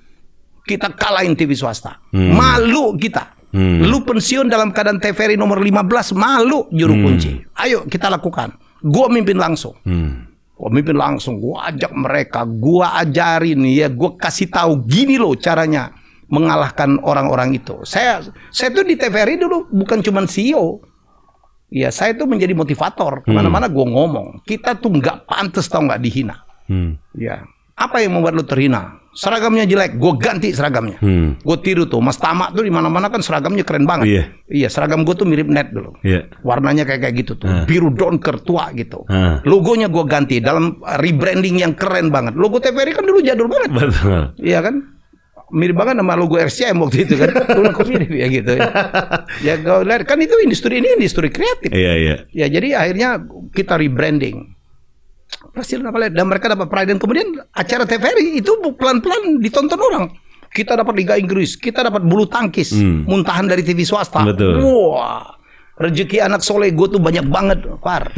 kita kalahin TV swasta. Malu kita. Lu pensiun dalam keadaan TVRI nomor 15, malu juru kunci. Ayo kita lakukan. Gue mimpin langsung. Gue ajak mereka, gue ajarin ya, gue kasih tahu gini loh caranya mengalahkan orang-orang itu. Saya tuh di TVRI dulu bukan cuma CEO. Ya, saya tuh menjadi motivator. Kemana-mana gue ngomong, kita tuh nggak pantas tau nggak dihina. Ya, apa yang membuat lu terhina? Seragamnya jelek, gue ganti seragamnya. Gue tiru tuh, Mas Tama tuh di mana-mana kan seragamnya keren banget. Iya, seragam gue tuh mirip net dulu. Warnanya kayak gitu tuh, biru donker tua gitu. Logonya gue ganti dalam rebranding yang keren banget. Logo TVRI kan dulu jadul banget. Betul. Iya kan? Mirip banget sama logo RCM waktu itu kan. Kok mirip ya gitu ya. Ya kau lihat kan itu industri ini industri kreatif. Ya jadi akhirnya kita rebranding. Presiden apa lihat dan mereka dapat pride dan kemudian acara TVRI itu pelan-pelan ditonton orang. Kita dapat Liga Inggris, kita dapat bulu tangkis, muntahan dari TV swasta. Betul. Wah. Rezeki anak soleh gue tuh banyak banget, Far.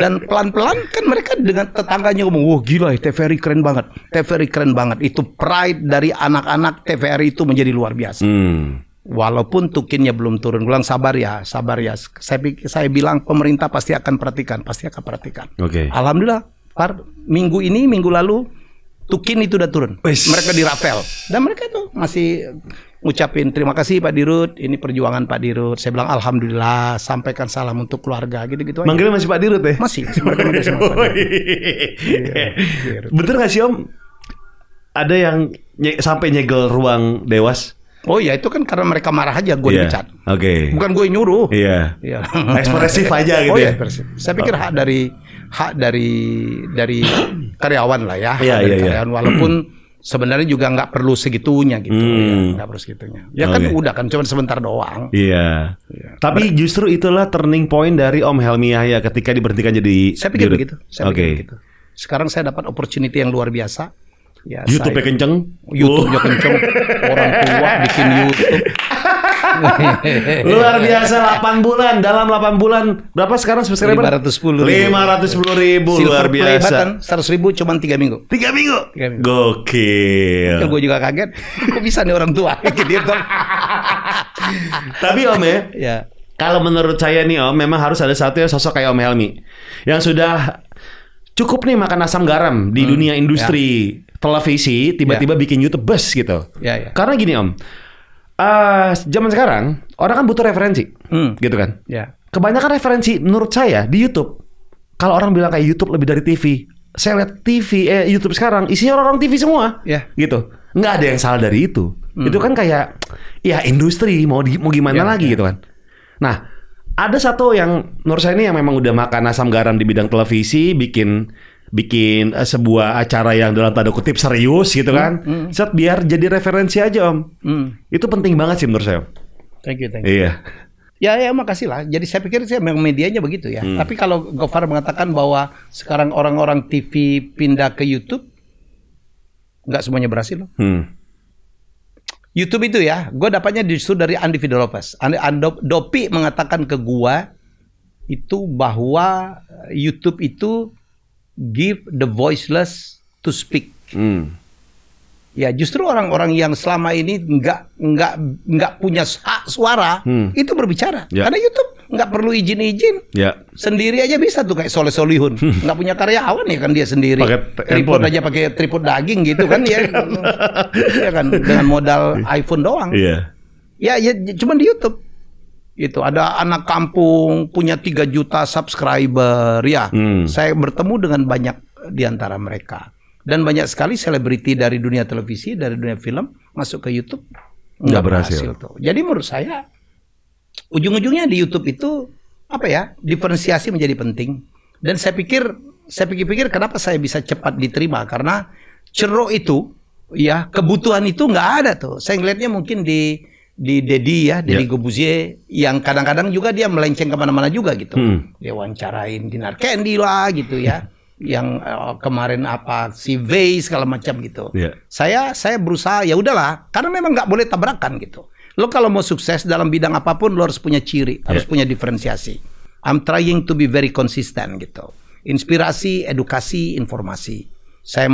Dan pelan-pelan kan mereka dengan tetangganya ngomong, wah gila ya TVRI keren banget. TVRI keren banget. Itu pride dari anak-anak TVRI itu menjadi luar biasa. Walaupun tukinnya belum turun. Gue bilang sabar ya. Saya bilang pemerintah pasti akan perhatikan. Alhamdulillah, Far, minggu lalu tukin itu udah turun. Mereka di Rapel. Dan mereka tuh masih ngucapin terima kasih Pak Dirut, ini perjuangan Pak Dirut. Saya bilang alhamdulillah, sampaikan salam untuk keluarga gitu-gitu aja. Manggilnya masih Pak Dirut ya? Masih mereka manggil sama Pak Dirut. Bener gak sih Om? Ada yang sampai nyegel ruang Dewas? Oh iya, itu kan karena mereka marah aja gue dipecat. Bukan gue nyuruh. Ekspresif aja gitu ya. Saya pikir hak dari karyawan lah ya. Karyawan walaupun sebenarnya juga nggak perlu segitunya gitu. Nggak perlu segitunya. Ya kan udah kan cuma sebentar doang. Tapi justru itulah turning point dari Om Helmi Yahya ketika diberhentikan jadi Saya pikir begitu. Sekarang saya dapat opportunity yang luar biasa. Ya, YouTube-nya kenceng. YouTube-nya kenceng. Orang tua bikin YouTube. Luar biasa 8 bulan. Dalam 8 bulan berapa sekarang subscriber? 510.000. Luar biasa. 100.000 cuma 3 minggu. 3 minggu. Gokil. Gue juga kaget. Kok bisa nih orang tua gitu. Tapi Om ya. Kalau menurut saya nih Om, memang harus ada satu sosok kayak Om Helmi yang sudah cukup nih makan asam garam di dunia industri televisi, tiba-tiba bikin YouTube bus gitu. Karena gini Om, zaman sekarang orang kan butuh referensi, gitu kan? Kebanyakan referensi menurut saya di YouTube. Kalau orang bilang kayak YouTube lebih dari TV, saya lihat YouTube sekarang isinya orang TV semua, gitu. Nggak ada yang salah dari itu. Itu kan kayak ya industri mau gimana lagi gitu kan. Nah, ada satu yang menurut saya ini yang memang udah makan asam garam di bidang televisi, bikin sebuah acara yang dalam tanda kutip serius gitu kan. Biar jadi referensi aja Om. Itu penting banget sih menurut saya. Thank you. Iya. Ya makasih lah. Jadi saya pikir memang medianya begitu ya. Tapi kalau Gofar mengatakan bahwa sekarang orang-orang TV pindah ke YouTube, nggak semuanya berhasil loh. YouTube itu ya, gue dapatnya justru dari Andy Vidalopez. Dopi mengatakan ke gue itu bahwa YouTube itu give the voiceless to speak. Ya justru orang-orang yang selama ini nggak punya hak suara itu berbicara. Karena YouTube nggak perlu izin-izin, sendiri aja bisa tuh kayak Soleh Solihun, nggak punya karyawan ya kan dia sendiri, tripod aja pakai tripod daging gitu kan ya kan dengan modal iPhone doang. Ya cuman di YouTube itu ada anak kampung punya 3 juta subscriber ya. Saya bertemu dengan banyak di antara mereka dan banyak sekali selebriti dari dunia televisi, dari dunia film masuk ke YouTube nggak berhasil tuh. Jadi menurut saya ujung-ujungnya di YouTube itu apa ya, diferensiasi menjadi penting. Dan saya pikir kenapa saya bisa cepat diterima karena ceruk itu ya, kebutuhan itu nggak ada tuh. Saya ngelihatnya mungkin di Deddy Corbuzier yang kadang-kadang juga dia melenceng kemana-mana juga gitu. Dia wawancarain Dinar Candy lah gitu ya. Yang kemarin apa si Vey segala macam gitu. Saya berusaha ya udahlah karena memang nggak boleh tabrakan gitu. Lo kalau mau sukses dalam bidang apapun lo harus punya ciri, harus punya diferensiasi. I'm trying to be very consistent gitu. Inspirasi, edukasi, informasi. Saya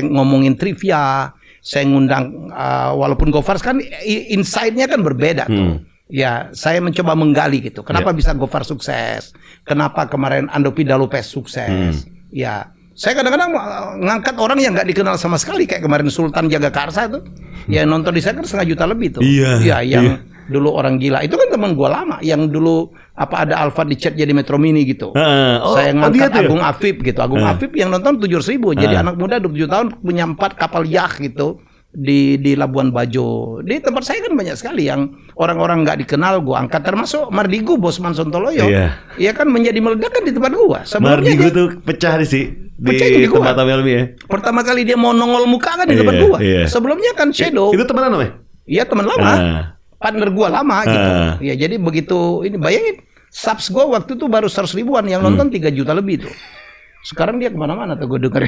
ngomongin trivia, saya ngundang walaupun Gofar kan insight-nya kan berbeda tuh. Ya, saya mencoba menggali gitu. Kenapa bisa Gofar sukses? Kenapa kemarin Ando Vidalopez sukses? Ya, saya kadang-kadang ngangkat orang yang nggak dikenal sama sekali kayak kemarin Sultan Jagakarsa tuh. Ya nonton di saya kan 1,5 juta lebih tuh. Yang dulu orang gila itu kan teman gua lama yang dulu ada Alfa di chat jadi Metro Mini gitu. Saya ngangkat Agung Afif gitu. Agung Afif yang nonton 700.000. Jadi anak muda 27 tahun punya 4 kapal yacht gitu di Labuan Bajo. Di tempat saya kan banyak sekali yang orang-orang nggak dikenal gua angkat, termasuk Mardigu Bosman Sontoloyo. Iya kan menjadi meledak kan di tempat gua. Mardigu tuh pecah di tempat Helmi ya. Pertama kali dia mau nongol muka kan di tempat gua. Sebelumnya kan Shadow. Itu temenan namanya? Iya teman lama. Partner gua lama gitu. Ya jadi begitu ini bayangin subs gua waktu itu baru 100.000-an yang nonton 3 juta lebih tuh. Sekarang dia kemana-mana tuh gue denger.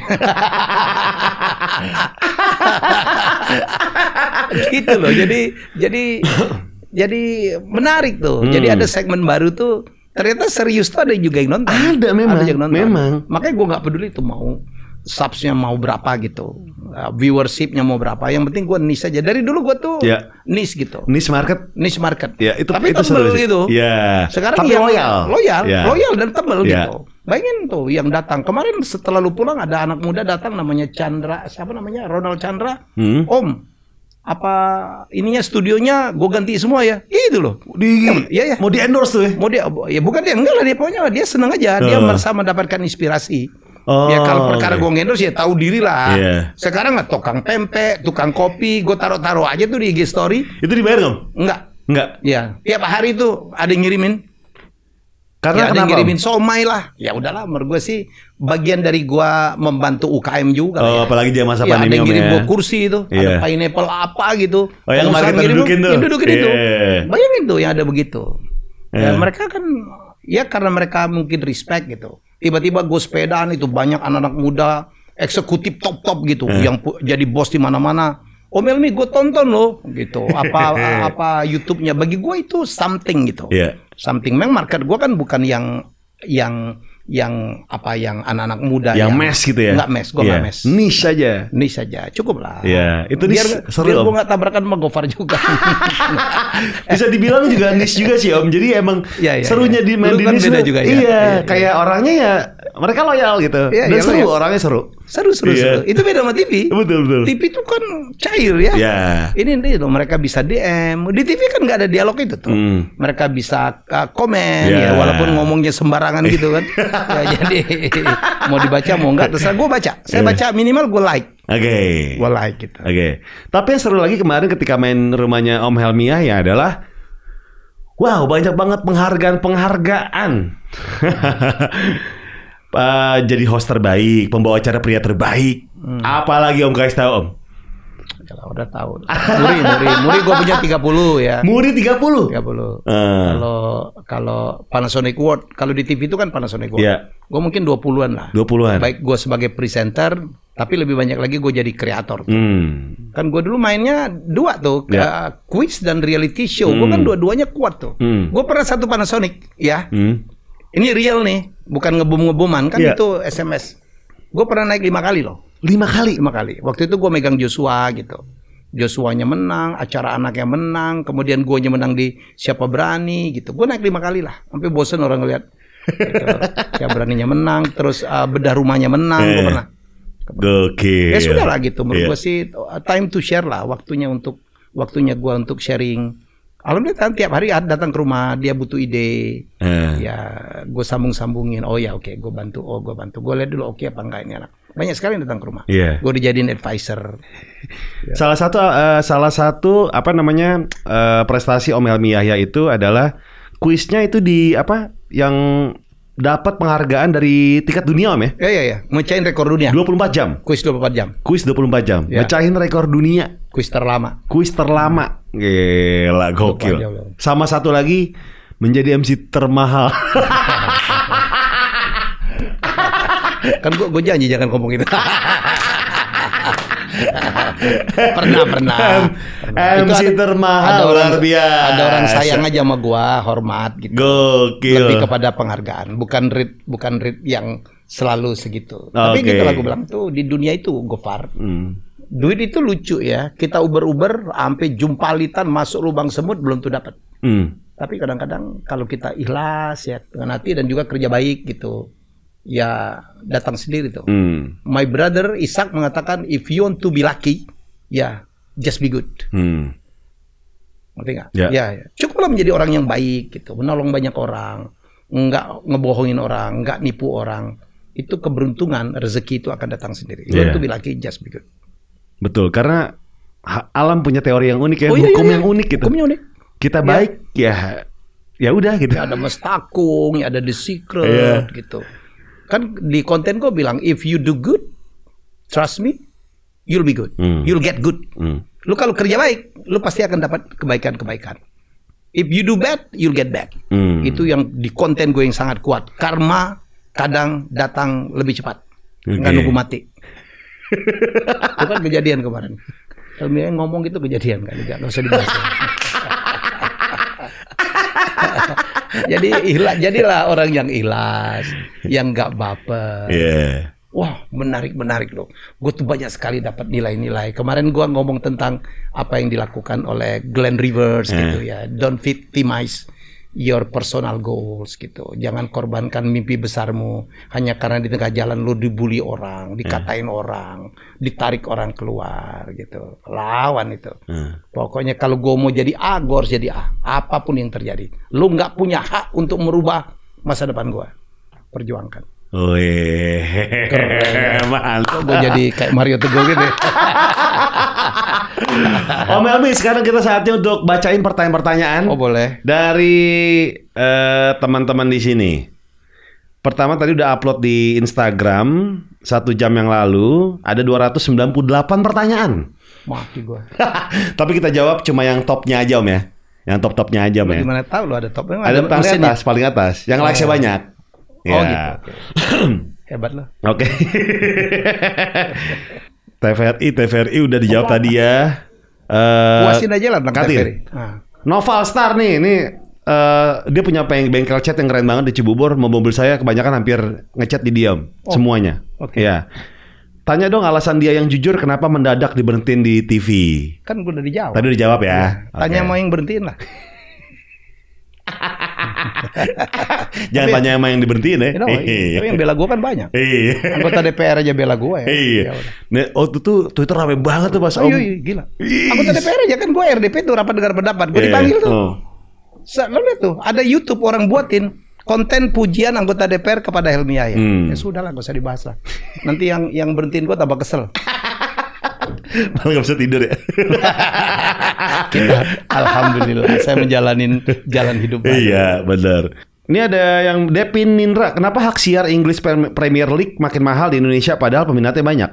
Gitu loh. Jadi menarik tuh. Jadi ada segmen baru tuh. Ternyata serius tuh ada juga yang nonton. Ada memang. Memang. Makanya gue nggak peduli tuh mau subsnya mau berapa gitu, viewershipnya mau berapa. Yang penting gue niche aja. Dari dulu gue tuh niche gitu. Niche market. Ya, tapi tebel gitu. Sekarang tapi yang loyal dan tebel gitu. Bayangin tuh yang datang kemarin setelah lu pulang ada anak muda datang namanya Chandra, siapa namanya, Ronald Chandra. Om, apa ininya studionya gue ganti semua ya, gitu loh. Mau di endorse tuh ya? Mau dia, ya bukan dia, enggak lah dia pokoknya dia senang aja, dia merasa mendapatkan inspirasi. Ya kalau perkara gue ngendorse ya tahu diri lah. Sekarang nggak tukang pempek, tukang kopi, gue taruh aja tuh di IG story. Itu dibayar nggak? Enggak. Ya tiap hari tuh ada yang ngirimin. Karena ada yang ngirimin somai lah. Ya udahlah, menurut gue sih bagian dari gua membantu UKM juga. Apalagi dia masa pandemi. Ada yang ngirim buat kursi itu, ada pineapple apa gitu. Yang kemarin dudukin itu. Bayangin tuh yang ada begitu. Ya, mereka kan ya karena mereka mungkin respect gitu. Tiba-tiba gue sepedaan itu banyak anak-anak muda eksekutif top gitu yang jadi bos di mana-mana. Om Helmi gue tonton loh gitu. Apa YouTube-nya bagi gue itu something gitu. Something. Memang market gue kan bukan yang anak-anak muda yang mes gitu ya. Nggak mes, gue nggak mes. Niche aja, cukup lah. Itu biar gue nggak tabrakan sama Gofar juga. Bisa dibilang juga niche juga sih Om. Jadi emang serunya di main di niche juga ya. Iya, kayak orangnya ya mereka loyal gitu. Dan seru, orangnya seru. Seru. Itu beda sama TV. Betul. TV itu kan cair ya. Ini loh, mereka bisa DM. Di TV kan nggak ada dialog itu tuh. Mereka bisa komen ya, walaupun ngomongnya sembarangan gitu kan. Jadi mau dibaca mau enggak terserah, gue baca. Saya baca minimal gue like. Gue like gitu. Tapi yang seru lagi kemarin ketika main rumahnya Om Helmiah ya adalah wow, banyak banget penghargaan. Jadi host terbaik, pembawa acara pria terbaik. Apalagi Om kasih tahu Om? Udah tahu. Muri gue punya 30 ya. Muri 30? 30. Kalau Panasonic Award, kalau di TV itu kan Panasonic Award. Gue mungkin 20-an lah. 20-an. Baik gue sebagai presenter, tapi lebih banyak lagi gue jadi kreator. Kan gue dulu mainnya 2 tuh, quiz dan reality show. Gue kan dua-duanya kuat tuh. Gue pernah satu Panasonic ya. Ini real nih, bukan ngebom-ngeboman kan itu SMS. Gue pernah naik 5 kali loh. 5 kali? 5 kali. Waktu itu gue megang Joshua gitu. Joshuanya menang, acara anaknya menang, kemudian gue menang di Siapa Berani gitu. Gue naik 5 kali lah, sampai bosen orang ngeliat. Gitu. Siapa Beraninya menang, terus bedah rumahnya menang, gue pernah. Gokil. Ya sudah lah gitu. Menurut gue sih time to share lah, waktunya gue untuk sharing. Alhamdulillah tiap hari datang ke rumah, dia butuh ide, ya gue sambung-sambungin. Oh ya oke, gue bantu. Gue lihat dulu oke apa enggak ini anak. Banyak sekali yang datang ke rumah. Gue dijadiin advisor. Salah satu apa namanya prestasi Om Helmi Yahya itu adalah kuisnya itu yang dapat penghargaan dari tingkat dunia Om ya? Iya. Mecahin rekor dunia. 24 jam. Kuis 24 jam. Kuis 24 jam. Mecahin rekor dunia. Kuis terlama. Gila, gokil. Sama satu lagi, menjadi MC termahal. Kan gue janji jangan ngomong itu. Pernah. MC termahal luar biasa. Ada orang sayang aja sama gua, hormat gitu. Gokil. Lebih kepada penghargaan, bukan rate yang selalu segitu. Tapi gitu lah gue bilang tuh di dunia itu Gofar. Duit itu lucu ya. Kita uber sampai jumpalitan masuk lubang semut belum tuh dapat. Tapi kadang-kadang kalau kita ikhlas ya dengan hati dan juga kerja baik gitu, ya datang sendiri tuh. My brother Ishak mengatakan if you want to be lucky, ya just be good. Ngerti nggak? Ya. Cukuplah menjadi orang yang baik gitu, menolong banyak orang, nggak ngebohongin orang, nggak nipu orang. Itu keberuntungan, rezeki itu akan datang sendiri. You want to be lucky, just be good. Betul, karena alam punya teori yang unik ya, hukum yang unik gitu. Hukumnya unik. Kita baik ya udah gitu. Ya, ada Mestakung, ya ada The Secret gitu. Kan di konten gue bilang if you do good, trust me, you'll be good. You'll get good. Lu kalau kerja baik, lu pasti akan dapat kebaikan-kebaikan. If you do bad, you'll get bad. Itu yang di konten gue yang sangat kuat. Karma kadang datang lebih cepat. Nggak nunggu mati. Itu kan kejadian kemarin. Kalau ngomong gitu kejadian kan, nggak usah dibahas. Jadi jadilah orang yang ikhlas, yang nggak baper. Wah, menarik loh. Gue tuh banyak sekali dapat nilai-nilai. Kemarin gue ngomong tentang apa yang dilakukan oleh Glenn Rivers gitu ya. Don't victimize your personal goals gitu. Jangan korbankan mimpi besarmu hanya karena di tengah jalan lu dibully orang, dikatain orang, ditarik orang keluar gitu. Lawan itu. Pokoknya kalau gue mau jadi A, gue harus jadi A. Apapun yang terjadi. Lu nggak punya hak untuk merubah masa depan gue. Perjuangkan. Keren. Mantap. Gue jadi kayak Mario Teguh gitu. Om Helmi, sekarang kita saatnya untuk bacain pertanyaan-pertanyaan. Oh boleh. Dari teman-teman di sini. Pertama tadi udah upload di Instagram 1 jam yang lalu. Ada 298 pertanyaan. Mati gue. Tapi kita jawab cuma yang topnya aja Om ya. Yang top-topnya aja Om ya. Gimana tahu lo ada top? Ada paling atas. Yang like-nya banyak. Oh gitu. Hebat loh. Oke. TVRI udah dijawab tadi ya. Puasin aja lah tentang TVRI. Noval Star nih, ini dia punya bengkel cat yang keren banget di Cibubur. Mobil saya kebanyakan hampir ngecat di diam semuanya. Oke. Ya. Tanya dong alasan dia yang jujur kenapa mendadak diberhentiin di TV. Kan gue udah dijawab. Tadi dijawab ya. Tanya mau yang berhentiin lah. Jangan tanya sama yang diberhentiin ya. Tapi yang bela gue kan banyak. Anggota DPR aja bela gue ya. Nah, itu Twitter rame banget tuh pas Om. Iya, gila. Anggota DPR aja kan gue RDP tuh rapat dengar pendapat. Gue dipanggil tuh. Lo lihat tuh, ada YouTube orang buatin konten pujian anggota DPR kepada Helmi Yahya. Ya sudah lah, gak usah dibahas lah. Nanti yang berhentiin gue tambah kesel. Malah gak bisa tidur ya. Alhamdulillah, saya menjalanin jalan hidup. Iya, benar. Ini ada yang Depin Nindra. Kenapa hak siar English Premier League makin mahal di Indonesia padahal peminatnya banyak?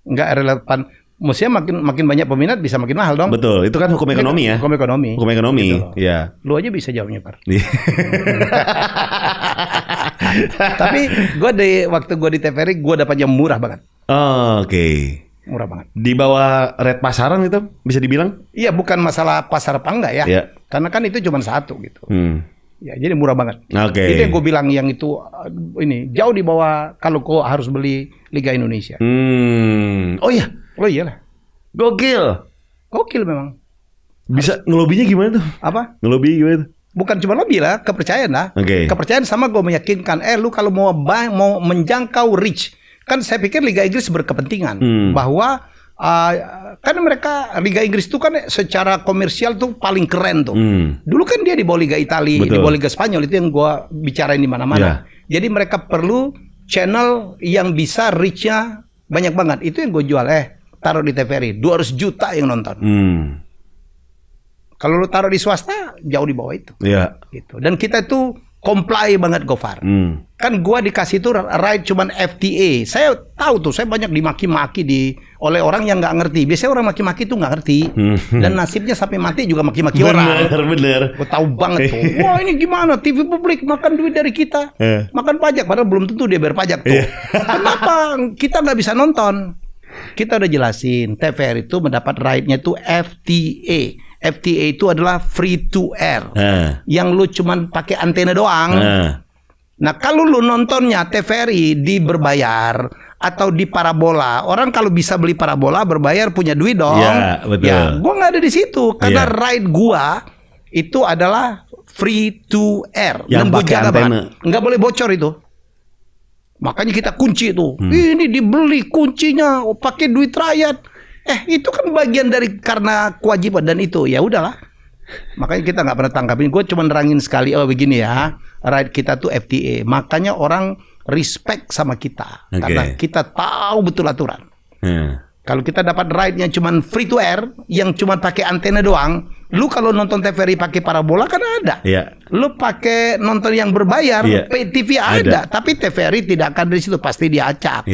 Enggak relevan. Maksudnya makin banyak peminat bisa makin mahal dong. Betul, itu kan hukum ekonomi ya. Hukum ekonomi. Hukum ekonomi, iya. Lu aja bisa jawabnya, Par. Tapi waktu gue di TVRI, gue dapat yang murah banget. Oke. Murah banget. Di bawah rate pasaran itu bisa dibilang? Iya, bukan masalah pasar apa enggak ya. Iya. Karena kan itu cuma satu gitu. Ya, jadi murah banget. Oke. Itu yang gue bilang yang itu ini jauh di bawah kalau kau harus beli Liga Indonesia. Oh iya. Oh iyalah. Gokil memang. Bisa ngelobinya gimana tuh? Apa? Ngelobi gimana tuh? Bukan cuma lobby lah, kepercayaan lah. Kepercayaan sama gue meyakinkan, lu kalau mau menjangkau reach, kan saya pikir Liga Inggris berkepentingan bahwa kan mereka Liga Inggris itu kan secara komersial tuh paling keren tuh. Dulu kan dia di bawah Liga Italia, di bawah Liga Spanyol, itu yang gue bicarain di mana-mana. Jadi mereka perlu channel yang bisa reach-nya banyak banget. Itu yang gue jual. Taruh di TVRI 200 juta yang nonton. Kalau lu taruh di swasta jauh di bawah itu. Iya. Gitu. Dan kita itu comply banget, Gofar. Kan gua dikasih tuh right cuman FTA. Saya tahu tuh, saya banyak dimaki-maki oleh orang yang nggak ngerti. Biasanya orang maki-maki tuh nggak ngerti. Dan nasibnya sampai mati juga maki-maki orang. Bener. Gua tahu banget tuh. Wah, ini gimana? TV publik makan duit dari kita. Makan pajak, padahal belum tentu dia bayar pajak tuh. Kenapa kita nggak bisa nonton? Kita udah jelasin, TVRI itu mendapat right-nya itu FTA. FTA itu adalah free to air. Yang lu cuman pakai antena doang. Nah, kalau lu nontonnya TVRI di berbayar atau di parabola, orang kalau bisa beli parabola berbayar punya duit dong. Ya, betul. Ya, gua nggak ada di situ karena right gua itu adalah free to air. Yang pakai antena. Nggak boleh bocor itu. Makanya kita kunci itu. Ini dibeli kuncinya, pakai duit rakyat. Itu kan bagian dari karena kewajiban dan itu ya udahlah. Makanya kita nggak pernah tangkapin. Gue cuma nerangin sekali. Oh begini ya, right kita tuh FTA. Makanya orang respect sama kita karena kita tahu betul aturan. Kalau kita dapat right yang cuma free to air, yang cuma pakai antena doang, lu kalau nonton TVRI pakai parabola kan ada. Lu pakai nonton yang berbayar, TV ada, tapi TVRI tidak akan dari situ, pasti diacak.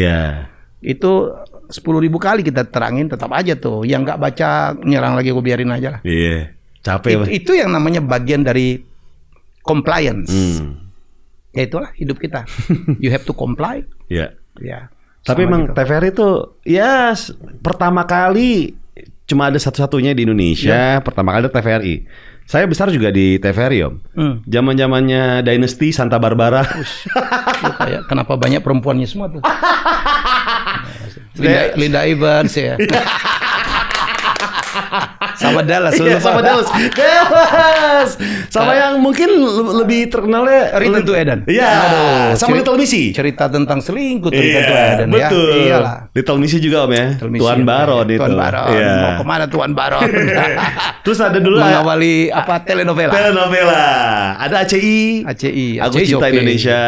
Itu 10.000 kali kita terangin, tetap aja tuh. Yang nggak baca nyerang lagi, gue biarin aja lah. Capek. Itu yang namanya bagian dari compliance. Ya itulah hidup kita. You have to comply. Ya. Tapi emang gitu. TVRI itu ya pertama kali cuma ada satu-satunya di Indonesia. Pertama kali ada TVRI. Saya besar juga di TVRI, Om. Zaman-zamannya Dynasty Santa Barbara. Kayak kenapa banyak perempuannya semua tuh? Linda Evans ya. Sama Dallas, sama Dallas. Sama yang mungkin lebih terkenalnya Return to Eden. Sama Little Missy. Cerita tentang selingkuh Return to Eden. Betul. Little Missy juga, Om ya. Tuan Baron itu. Tuan Baron. Mau kemana Tuan Baron? Terus ada dulu mengawali telenovela. Ada ACI. Aku Cinta Indonesia.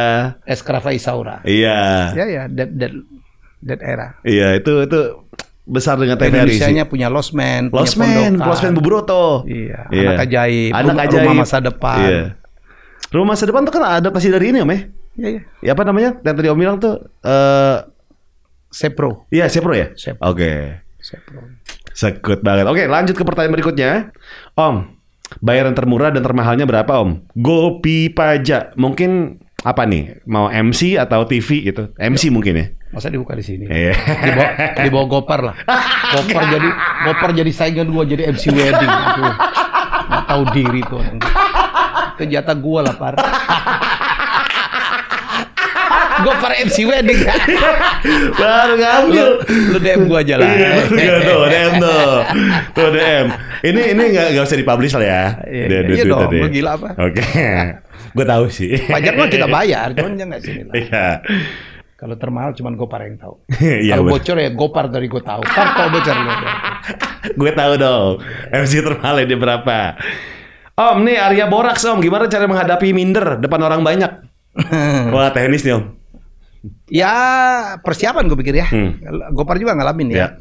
Eskrava Isaura. Iya. That era. Iya, itu besar dengan TVRI. Indonesia-nya punya Lost Man Bu Broto. Iya. Anak ajaib. Rumah masa depan. Iya. Rumah masa depan tuh kan adaptasi dari ini, Om ya? Iya. Ya apa namanya? Yang tadi Om bilang tuh Sepro. Iya, Sepro ya? Oke. Sepro. Sekut banget. Oke, lanjut ke pertanyaan berikutnya. Om, bayaran termurah dan termahalnya berapa, Om? Gopi pajak. Mungkin apa nih? Mau MC atau TV gitu? MC mungkin ya? Masa dibuka di sini? Di bawah Gopar lah. Gopar jadi saingan gua jadi MC wedding. Aduh, nggak tahu diri tuh. Itu jatah gua lah, Par. Gopar MC wedding. Baru ngambil. Lu DM gua aja lah. Tuh, DM tuh. Tuh DM. Ini nggak usah dipublish lah ya. Iya dong, lu gila apa? Oke. Gue tahu sih. Pajak mah kita bayar, cuman jangan nggak sini lah. Iya. Kalau termahal cuman Gopar yang tahu. Kalau bocor ya Gopar dari gue tahu. Par tau bocor lu. Gue tahu dong. MC termahal ini berapa? Om, nih Arya Boraks Om. Gimana cara menghadapi minder depan orang banyak? Wah, teknis nih Om. Ya persiapan gue pikir ya. Gopar juga ngalamin ya.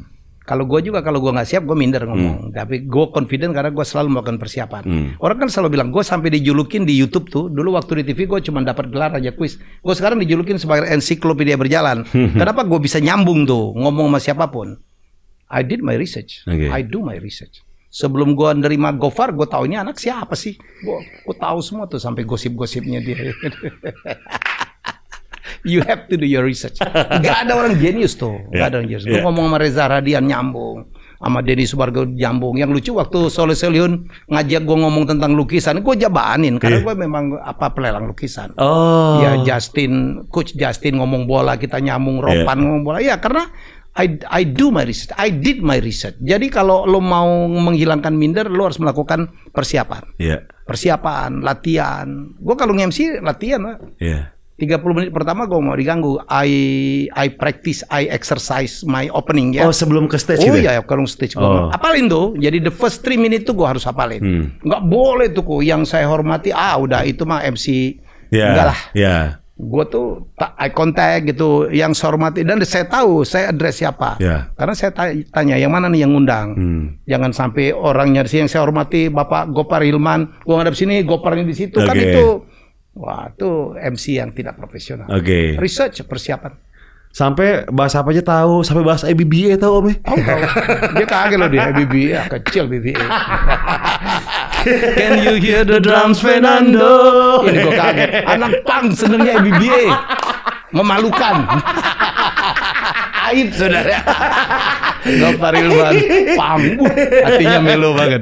Kalau gue nggak siap gue minder ngomong. Tapi gue confident karena gue selalu melakukan persiapan. Orang kan selalu bilang gue sampai dijulukin di YouTube tuh. Dulu waktu di TV gue cuma dapat gelar aja kuis. Gue sekarang dijulukin sebagai ensiklopedia berjalan. Kenapa gue bisa nyambung tuh ngomong sama siapapun? I did my research. I do my research. Sebelum gue nerima Gofar, gue tahu ini anak siapa sih? Gue tahu semua tuh sampai gosip-gosipnya dia. You have to do your research. Gak ada orang jenius tuh. Gak ada orang jenius. Gue ngomong sama Reza Radian nyambung, sama Denny Subargo nyambung. Yang lucu waktu Soleh Solihun ngajak gue ngomong tentang lukisan, gue jabanin karena gue memang pelelang lukisan. Ya Coach Justin ngomong bola, kita nyambung. Ropan ngomong bola. Ya karena I do my research. I did my research. Jadi kalau lo mau menghilangkan minder, lo harus melakukan persiapan. Persiapan, latihan. Gue kalau nge-MC latihan lah. 30 menit pertama gue mau diganggu. I practice, I exercise my opening ya. Oh sebelum ke stage gitu? Oh iya, kalau stage gue apalin tuh. Jadi the first 3 minutes tuh gue harus hafalin. Nggak boleh tuh kok. Yang saya hormati, udah itu mah MC. Enggak lah. Gue tuh eye contact gitu. Yang saya hormati dan saya tahu saya address siapa. Karena saya tanya yang mana nih yang ngundang. Jangan sampai orangnya yang saya hormati Bapak Gopar Hilman. Gue ngadep sini, Goparnya di situ kan itu. Wah, itu MC yang tidak profesional. Research, persiapan. Sampai bahasa apa aja tahu, sampai bahasa BBA tahu Om. Tahu. Dia kaget loh dia BBA, kecil BBA. Can you hear the drums Fernando? Ini gue kaget. Anak pang senengnya BBA. Memalukan. Aib saudara. Gopar Hilman pambu, hatinya melo banget.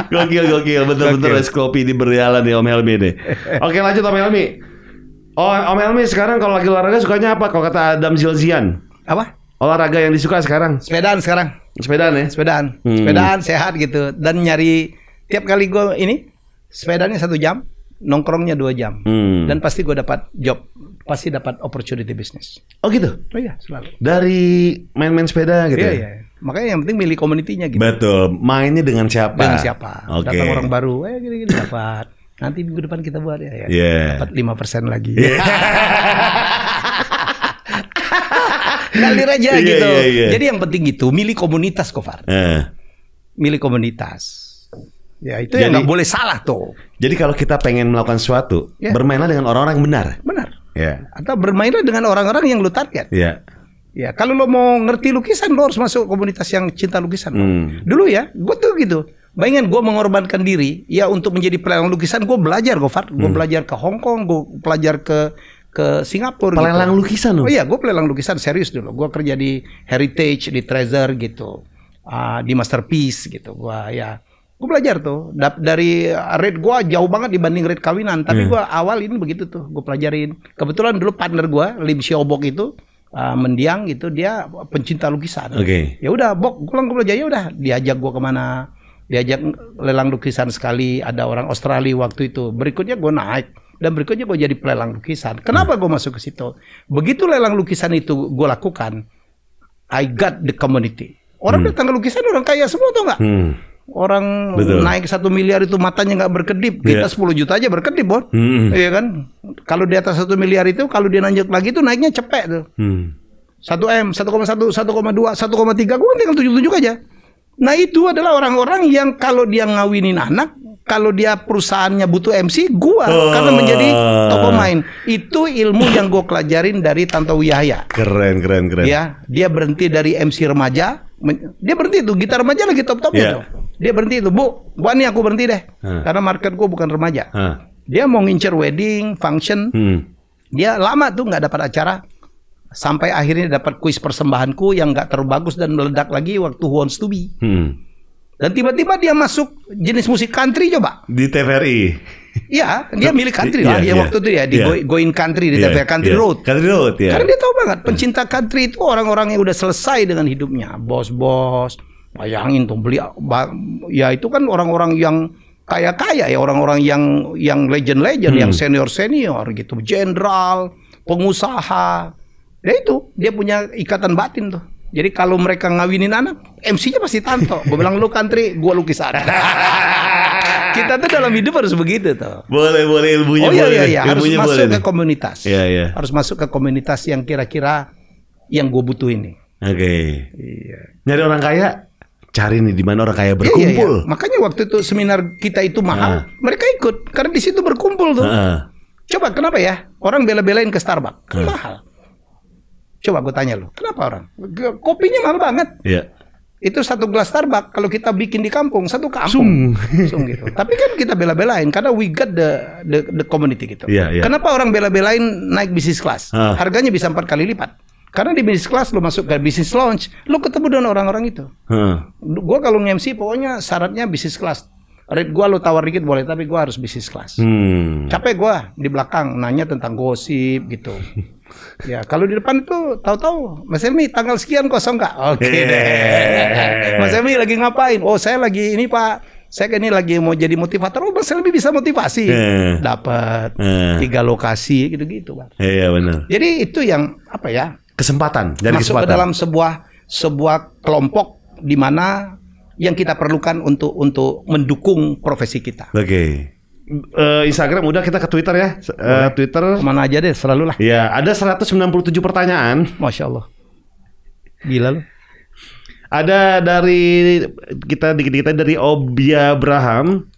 Gokil, betul-betul ensiklopedia di berjalan nih Om Helmi nih. Oke lanjut Om Helmi. Om Helmi sekarang kalau lagi olahraga sukanya apa? Kalau kata Adam Zilzian. Apa? Olahraga yang disuka sekarang? Sepedaan sekarang. Sepedaan ya? Sepedaan sehat gitu. Dan nyari tiap kali gue ini sepedanya 1 jam, nongkrongnya 2 jam. Dan pasti gue dapat job. Pasti dapat opportunity business. Oh gitu? Oh iya, selalu. Dari main-main sepeda gitu ya? Iya. Makanya yang penting milih komunitinya gitu. Betul. Mainnya dengan siapa? Dengan siapa. Datang orang baru, gini-gini dapat. Nanti minggu depan kita buat ya. Dapat 5% lagi. Ngalir aja gitu. Jadi yang penting gitu, milih komunitas Gofar. Milih komunitas. Ya itu yang nggak boleh salah tuh. Jadi kalau kita pengen melakukan sesuatu, bermainlah dengan orang-orang yang benar. Benar. Atau bermainlah dengan orang-orang yang lu target. Ya kalau lo mau ngerti lukisan, lo harus masuk komunitas yang cinta lukisan. Dulu ya, gue tuh gitu. Bayangin gue mengorbankan diri ya untuk menjadi pelelang lukisan. Gue belajar, Gofar. Gue belajar ke Hong Kong, gue belajar ke Singapura. Pelelang lukisan Oh iya, gue pelelang lukisan serius dulu. Gue kerja di Heritage, di Treasure gitu, di Masterpiece gitu. Gue belajar tuh. Dari rate gue jauh banget dibanding rate kawinan. Tapi gue awal ini begitu tuh. Gue pelajarin. Kebetulan dulu partner gue, Lim Xiaobok itu, mendiang gitu, dia pencinta lukisan. Ya udah, Bok, gue belajar ya udah. Diajak gue kemana? Diajak lelang lukisan sekali. Ada orang Australia waktu itu. Berikutnya gue naik. Dan berikutnya gue jadi pelelang lukisan. Kenapa gue masuk ke situ? Begitu lelang lukisan itu gue lakukan, I got the community. Orang datang ke lukisan orang kaya semua tuh nggak? Orang naik 1 miliar itu matanya nggak berkedip. Kita 10 juta aja berkedip, Bon. Iya kan? Kalau di atas 1 miliar itu, kalau dia nanjak lagi tuh naiknya cepet tuh. 1M, 1,1, 1,2, 1,3, gue tinggal 77 aja. Nah itu adalah orang-orang yang kalau dia ngawinin anak, kalau dia perusahaannya butuh MC, karena menjadi top of mind. Itu ilmu yang gue pelajarin dari Tantowi Yahya. Keren. Ya, dia berhenti dari MC remaja. Dia berhenti tuh, gitar remaja lagi top-topnya tuh. Dia berhenti tuh, Bu ini aku berhenti deh. Karena market gue bukan remaja. Dia mau ngincer wedding, function. Dia lama tuh nggak dapat acara. Sampai akhirnya dapat kuis persembahanku yang nggak terlalu bagus dan meledak lagi waktu Who Wants to Be. Dan tiba-tiba dia masuk jenis musik country coba. Di TVRI. Iya, dia milik country lah. Ya waktu itu ya di Going Country di TVRI Country Road. Country Road ya. Karena dia tahu banget pencinta country itu orang-orang yang udah selesai dengan hidupnya. Bos-bos, bayangin tuh beli ya itu kan orang-orang yang kaya-kaya ya, orang-orang yang legend-legend, yang senior-senior gitu, jenderal, pengusaha. Ya itu, dia punya ikatan batin tuh. Jadi kalau mereka ngawinin anak, MC-nya pasti Tanto. Gue bilang lu country, gue lukisan. Kita tuh dalam hidup harus begitu tuh. Boleh ilmunya. Oh iya, harus masuk ke komunitas. Iya. Harus masuk ke komunitas yang kira-kira yang gue butuh ini. Oke. Iya. Nyari orang kaya, cari nih di mana orang kaya berkumpul. Iya. Makanya waktu itu seminar kita itu mahal, mereka ikut karena di situ berkumpul tuh. Coba kenapa ya orang bela-belain ke Starbucks? Kan mahal. Coba gue tanya lo, kenapa orang? Kopinya mahal banget. Iya. Itu satu gelas Starbucks kalau kita bikin di kampung, satu kampung. Sung gitu. Tapi kan kita bela-belain karena we got the community gitu. Yeah. Kenapa orang bela-belain naik bisnis kelas? Harganya bisa 4 kali lipat. Karena di bisnis kelas lo masuk ke bisnis lounge, lo ketemu dengan orang-orang itu. Gue kalau nge-MC pokoknya syaratnya bisnis kelas. Rate gue lo tawar dikit boleh, tapi gue harus bisnis kelas. Capek gue di belakang nanya tentang gosip gitu. Ya kalau di depan itu tahu-tahu Mas Helmi tanggal sekian kosong nggak? Oke deh. Mas Helmi lagi ngapain? Oh saya lagi ini Pak, saya ini lagi mau jadi motivator. Oh Mas Helmi bisa motivasi. Dapat 3 lokasi gitu-gitu Pak. Iya benar. Jadi itu yang apa ya? Kesempatan. Masuk ke dalam sebuah kelompok di mana yang kita perlukan untuk mendukung profesi kita. Oke. Instagram udah, kita ke Twitter ya. Twitter kemana aja deh, selalu lah. Ya, ada 197 pertanyaan. Masya Allah. Gila lu. Ada dari kita dikit-dikit dari Obia Abraham.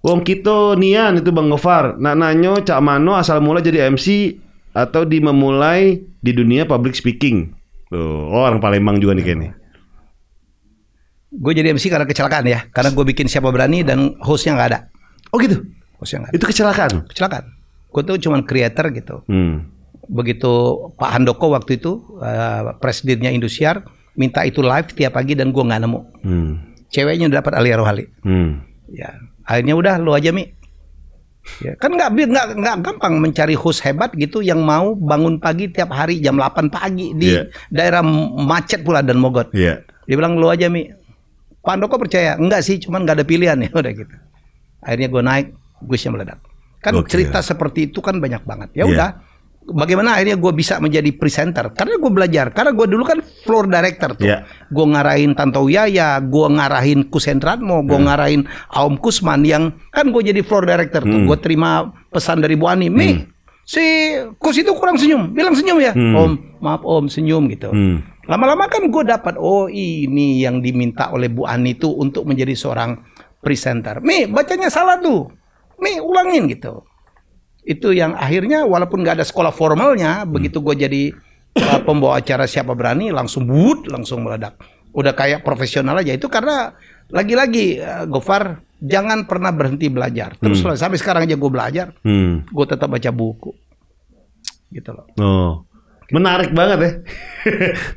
Wong kito nian itu Bang Gofar. Nak nanyo cak mano asal mula jadi MC atau di memulai di dunia public speaking. Tuh, orang Palembang juga nih kayaknya. Gue jadi MC karena kecelakaan ya. Karena gue bikin Siapa Berani dan hostnya nggak ada. Oh gitu? Itu kecelakaan? Kecelakaan. Gue tuh cuman creator gitu. Begitu Pak Handoko waktu itu presidennya Indosiar minta itu live tiap pagi dan gue nggak nemu. Ceweknya udah dapat Alia Rohali. Ya, akhirnya udah lo aja Mi. Ya, kan nggak gampang mencari host hebat gitu yang mau bangun pagi tiap hari jam 8 pagi di daerah macet pula dan mogot. Dia bilang lo aja Mi. Pak Handoko percaya, enggak sih, cuman nggak ada pilihan ya udah gitu. Akhirnya gue naik, guysnya meledak. Kan cerita seperti itu kan banyak banget. Ya udah, bagaimana akhirnya gue bisa menjadi presenter? Karena gue belajar. Karena gue dulu kan floor director tuh. Gue ngarahin Tanto Yaya, gue ngarahin Kusendratmo, gue ngarahin Aom Kusman yang kan gue jadi floor director tuh. Gue terima pesan dari Bu Ani, Mi, si Kus itu kurang senyum, bilang senyum ya. Om, maaf Om, senyum gitu. Lama-lama kan gue dapat, oh ini yang diminta oleh Bu Ani itu untuk menjadi seorang presenter. Mi, bacanya salah tuh. Mi, ulangin gitu. Itu yang akhirnya walaupun nggak ada sekolah formalnya, begitu gue jadi pembawa acara Siapa Berani, langsung meledak. Udah kayak profesional aja. Itu karena lagi-lagi Gofar, jangan pernah berhenti belajar. Terus sampai sekarang aja gue belajar. Gue tetap baca buku. Gitu loh. Oh. Menarik banget ya.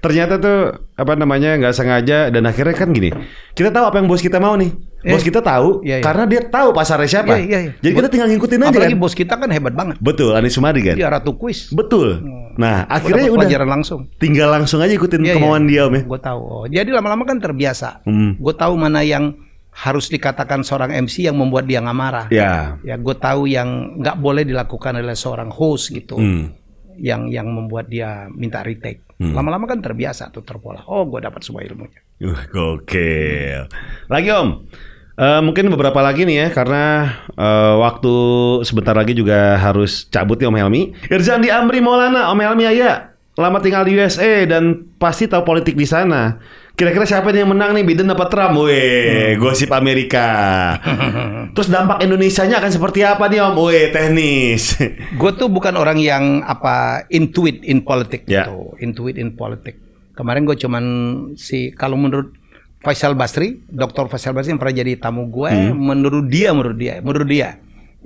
Ternyata tuh apa namanya nggak sengaja dan akhirnya kan gini. Kita tahu apa yang bos kita mau nih. Bos kita tahu karena dia tahu pasarnya siapa. Jadi kita tinggal ngikutin aja. Apalagi kan. Bos kita kan hebat banget. Betul, Anies Sumadi kan. Dia ratu kuis. Betul. Nah akhirnya udah pelajaran langsung. Tinggal langsung aja ikutin kemauan dia Om ya. Gue tahu. Oh, jadi lama-lama kan terbiasa. Gue tahu mana yang harus dikatakan seorang MC yang membuat dia nggak marah. Ya gue tahu yang nggak boleh dilakukan oleh seorang host gitu. Yang membuat dia minta retake. Lama-lama kan terbiasa tuh terpola. Oh, gue dapat semua ilmunya. Gokil. Lagi Om, mungkin beberapa lagi nih ya, karena waktu sebentar lagi juga harus cabut nih Om Helmi. Irzandi Amri Maulana, Om Helmi Aya, lama tinggal di USA dan pasti tahu politik di sana. Kira-kira siapa yang menang nih, Biden apa Trump? Weh, gosip Amerika. Terus dampak Indonesianya akan seperti apa nih Om? Weh, teknis. Gue tuh bukan orang yang intuit in politik gitu. Intuit in politik. Kemarin gue cuman kalau menurut Faisal Basri, Dr. Faisal Basri yang pernah jadi tamu gue, menurut dia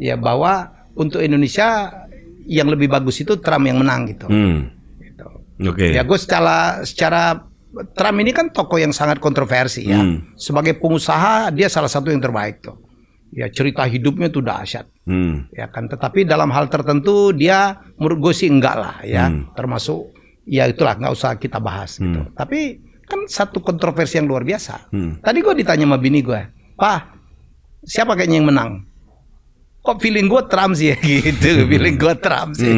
ya bahwa untuk Indonesia yang lebih bagus itu Trump yang menang gitu. Ya gue secara Trump ini kan tokoh yang sangat kontroversi ya. Sebagai pengusaha dia salah satu yang terbaik tuh. Ya cerita hidupnya tuh dahsyat. Ya kan, tetapi dalam hal tertentu dia menurut gue sih enggak lah ya. Termasuk ya itulah nggak usah kita bahas gitu. Tapi kan satu kontroversi yang luar biasa. Tadi gue ditanya sama bini gue, "Pak, siapa kayaknya yang menang?" Kok feeling gue Trump sih ya gitu. Feeling gue Trump sih.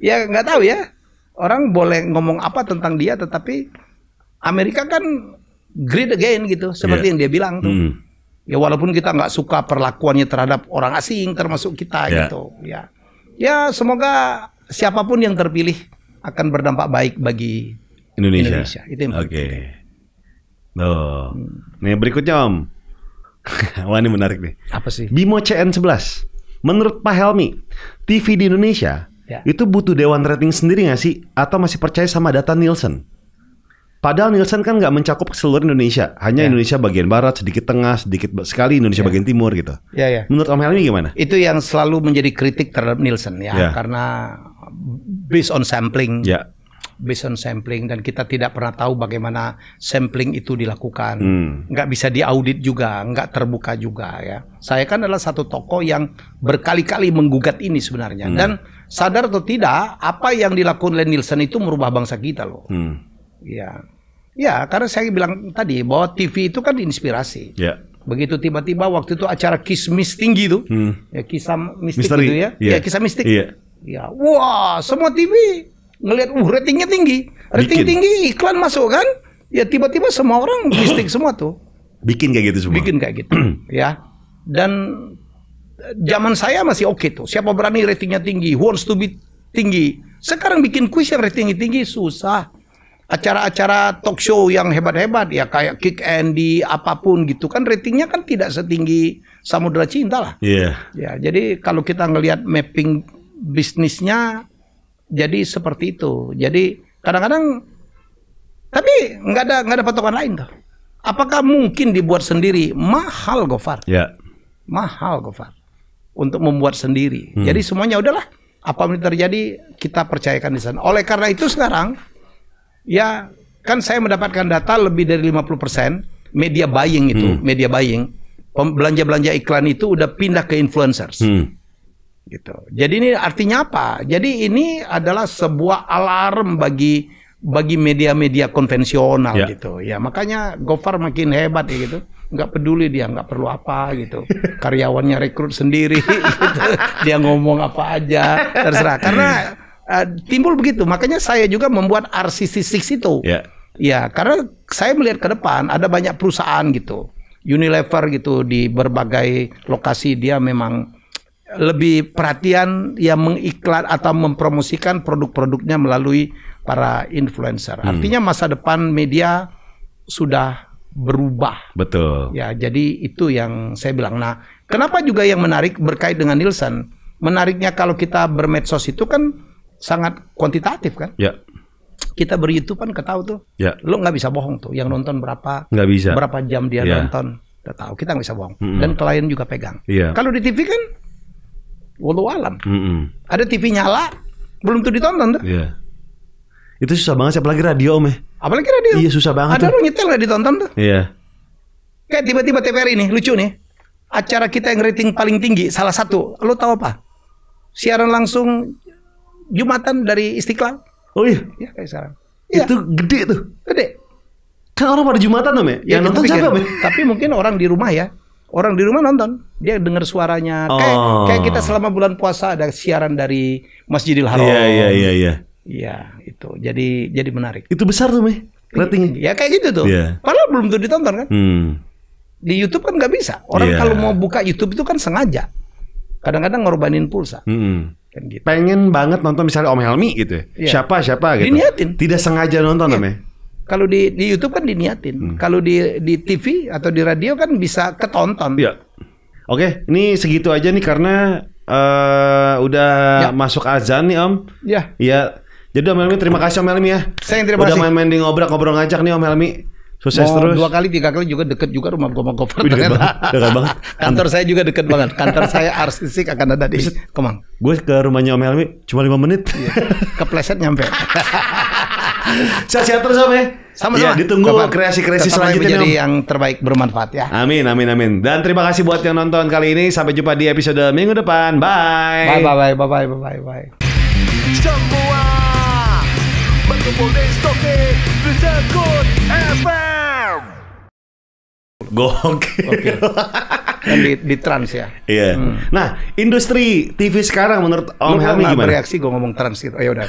Ya nggak tahu ya. Orang boleh ngomong apa tentang dia, tetapi Amerika kan great again gitu, seperti yang dia bilang tuh. Ya walaupun kita nggak suka perlakuannya terhadap orang asing, termasuk kita gitu. Ya semoga siapapun yang terpilih akan berdampak baik bagi Indonesia. Itu yang penting. Nih berikutnya Om. Wah ini menarik nih. Apa sih? Bimo CN11. Menurut Pak Helmi, TV di Indonesia itu butuh dewan rating sendiri nggak sih? Atau masih percaya sama data Nielsen? Padahal Nielsen kan nggak mencakup seluruh Indonesia, hanya Indonesia bagian barat, sedikit tengah, sedikit sekali Indonesia bagian timur gitu. Menurut Om Helmi gimana? Itu yang selalu menjadi kritik terhadap Nielsen ya, karena based on sampling, based on sampling, dan kita tidak pernah tahu bagaimana sampling itu dilakukan. Nggak bisa diaudit juga, nggak terbuka juga ya. Saya kan adalah satu tokoh yang berkali-kali menggugat ini sebenarnya, dan sadar atau tidak, apa yang dilakukan oleh Nielsen itu merubah bangsa kita loh. Ya, karena saya bilang tadi bahwa TV itu kan inspirasi. Begitu tiba-tiba waktu itu acara kismis tinggi tuh, ya kisah mistik gitu ya, kisah mistik. Ya, wah semua TV ngelihat, ratingnya tinggi, tinggi, iklan masuk kan? Ya tiba-tiba semua orang mistik semua tuh. Bikin kayak gitu semua. Bikin kayak gitu, ya. Dan zaman saya masih oke tuh. Siapa berani ratingnya tinggi, who wants to be tinggi. Sekarang bikin kuis yang ratingnya tinggi susah. Acara-acara talk show yang hebat-hebat ya kayak Kick Andy apapun gitu kan ratingnya kan tidak setinggi Samudra Cinta lah. Ya, jadi kalau kita ngelihat mapping bisnisnya jadi seperti itu. Jadi kadang-kadang tapi nggak ada patokan lain tuh. Apakah mungkin dibuat sendiri? Mahal Gofar. Mahal Gofar untuk membuat sendiri. Jadi semuanya udahlah apa yang terjadi kita percayakan di sana. Oleh karena itu sekarang ya, kan saya mendapatkan data lebih dari 50% media buying itu, media buying, belanja-belanja iklan itu udah pindah ke influencers. Gitu. Jadi ini artinya apa? Jadi ini adalah sebuah alarm bagi media-media konvensional gitu. Ya, makanya Gofar makin hebat ya gitu. Nggak peduli dia, nggak perlu apa gitu. Karyawannya rekrut sendiri gitu. Dia ngomong apa aja, terserah. Karena timbul begitu, makanya saya juga membuat RCC6 itu. Ya, karena saya melihat ke depan ada banyak perusahaan gitu, Unilever gitu di berbagai lokasi dia memang lebih perhatian ya mengiklan atau mempromosikan produk-produknya melalui para influencer. Artinya masa depan media sudah berubah. Betul. Ya, jadi itu yang saya bilang. Nah, kenapa juga yang menarik berkait dengan Nielsen? Menariknya kalau kita bermedsos itu kan sangat kuantitatif kan? Kita ber-YouTube kan ketahu tuh. Lo nggak bisa bohong tuh. Yang nonton berapa? Nggak bisa. Berapa jam dia nonton? Kita tahu. Kita nggak bisa bohong. Dan klien juga pegang. Kalau di TV kan, wallahu alam. Ada TV nyala, belum tuh ditonton tuh. Itu susah banget, apalagi radio Om ya. Apalagi radio. Iya susah banget. Ada lo nyetel nggak ditonton tuh? Kayak tiba-tiba TVRI nih, lucu nih. Acara kita yang rating paling tinggi, salah satu. Lo tahu apa? Siaran langsung Jumatan dari Istiqlal. Oh iya? Ya kayak sekarang. Itu gede tuh. Gede. Kan orang pada Jumatan Om ya? Yang nonton siapa Om? Tapi mungkin orang di rumah ya. Orang di rumah nonton. Dia dengar suaranya. Kayak kita selama bulan puasa ada siaran dari Masjidil Haram. Iya. Iya itu. Jadi menarik. Itu besar tuh Meh ratingnya. Ya kayak gitu tuh. Padahal belum tuh ditonton kan. Di YouTube kan nggak bisa. Orang kalau mau buka YouTube itu kan sengaja. Kadang-kadang ngorbanin pulsa. Kan gitu. Pengen banget nonton misalnya Om Helmi gitu ya. Siapa gitu. Diniatin. Tidak sengaja nonton Om ya. Kalau di YouTube kan diniatin. Kalau di TV atau di radio kan bisa ketonton. Oke, ini segitu aja nih karena udah masuk azan nih Om. Iya. Jadi Om Helmi terima kasih Om Helmi ya. Saya yang terima kasih. Udah main-main di ngobrol ngajak nih Om Helmi. Sukses terus. 2 kali 3 kali juga deket juga rumah Gofar. Dekat banget. Kantor saya juga deket banget. Kantor saya RCC akan ada di Kemang. Gue ke rumahnya Om Helmi cuma 5 menit. Kepleset nyampe. Sehat-sehat terus Om ya. Sama-sama. Ya, ditunggu kreasi-kreasi selanjutnya menjadi yang terbaik bermanfaat ya. Amin, amin, amin. Dan terima kasih buat yang nonton kali ini. Sampai jumpa di episode minggu depan. Bye. Bye. Semua berkumpul di Soke Sekut FM. Gokil. Kan di trans ya. Iya. Nah, industri TV sekarang menurut Om Helmi gimana? Bereaksi gue ngomong trans gitu. Oh ya udah.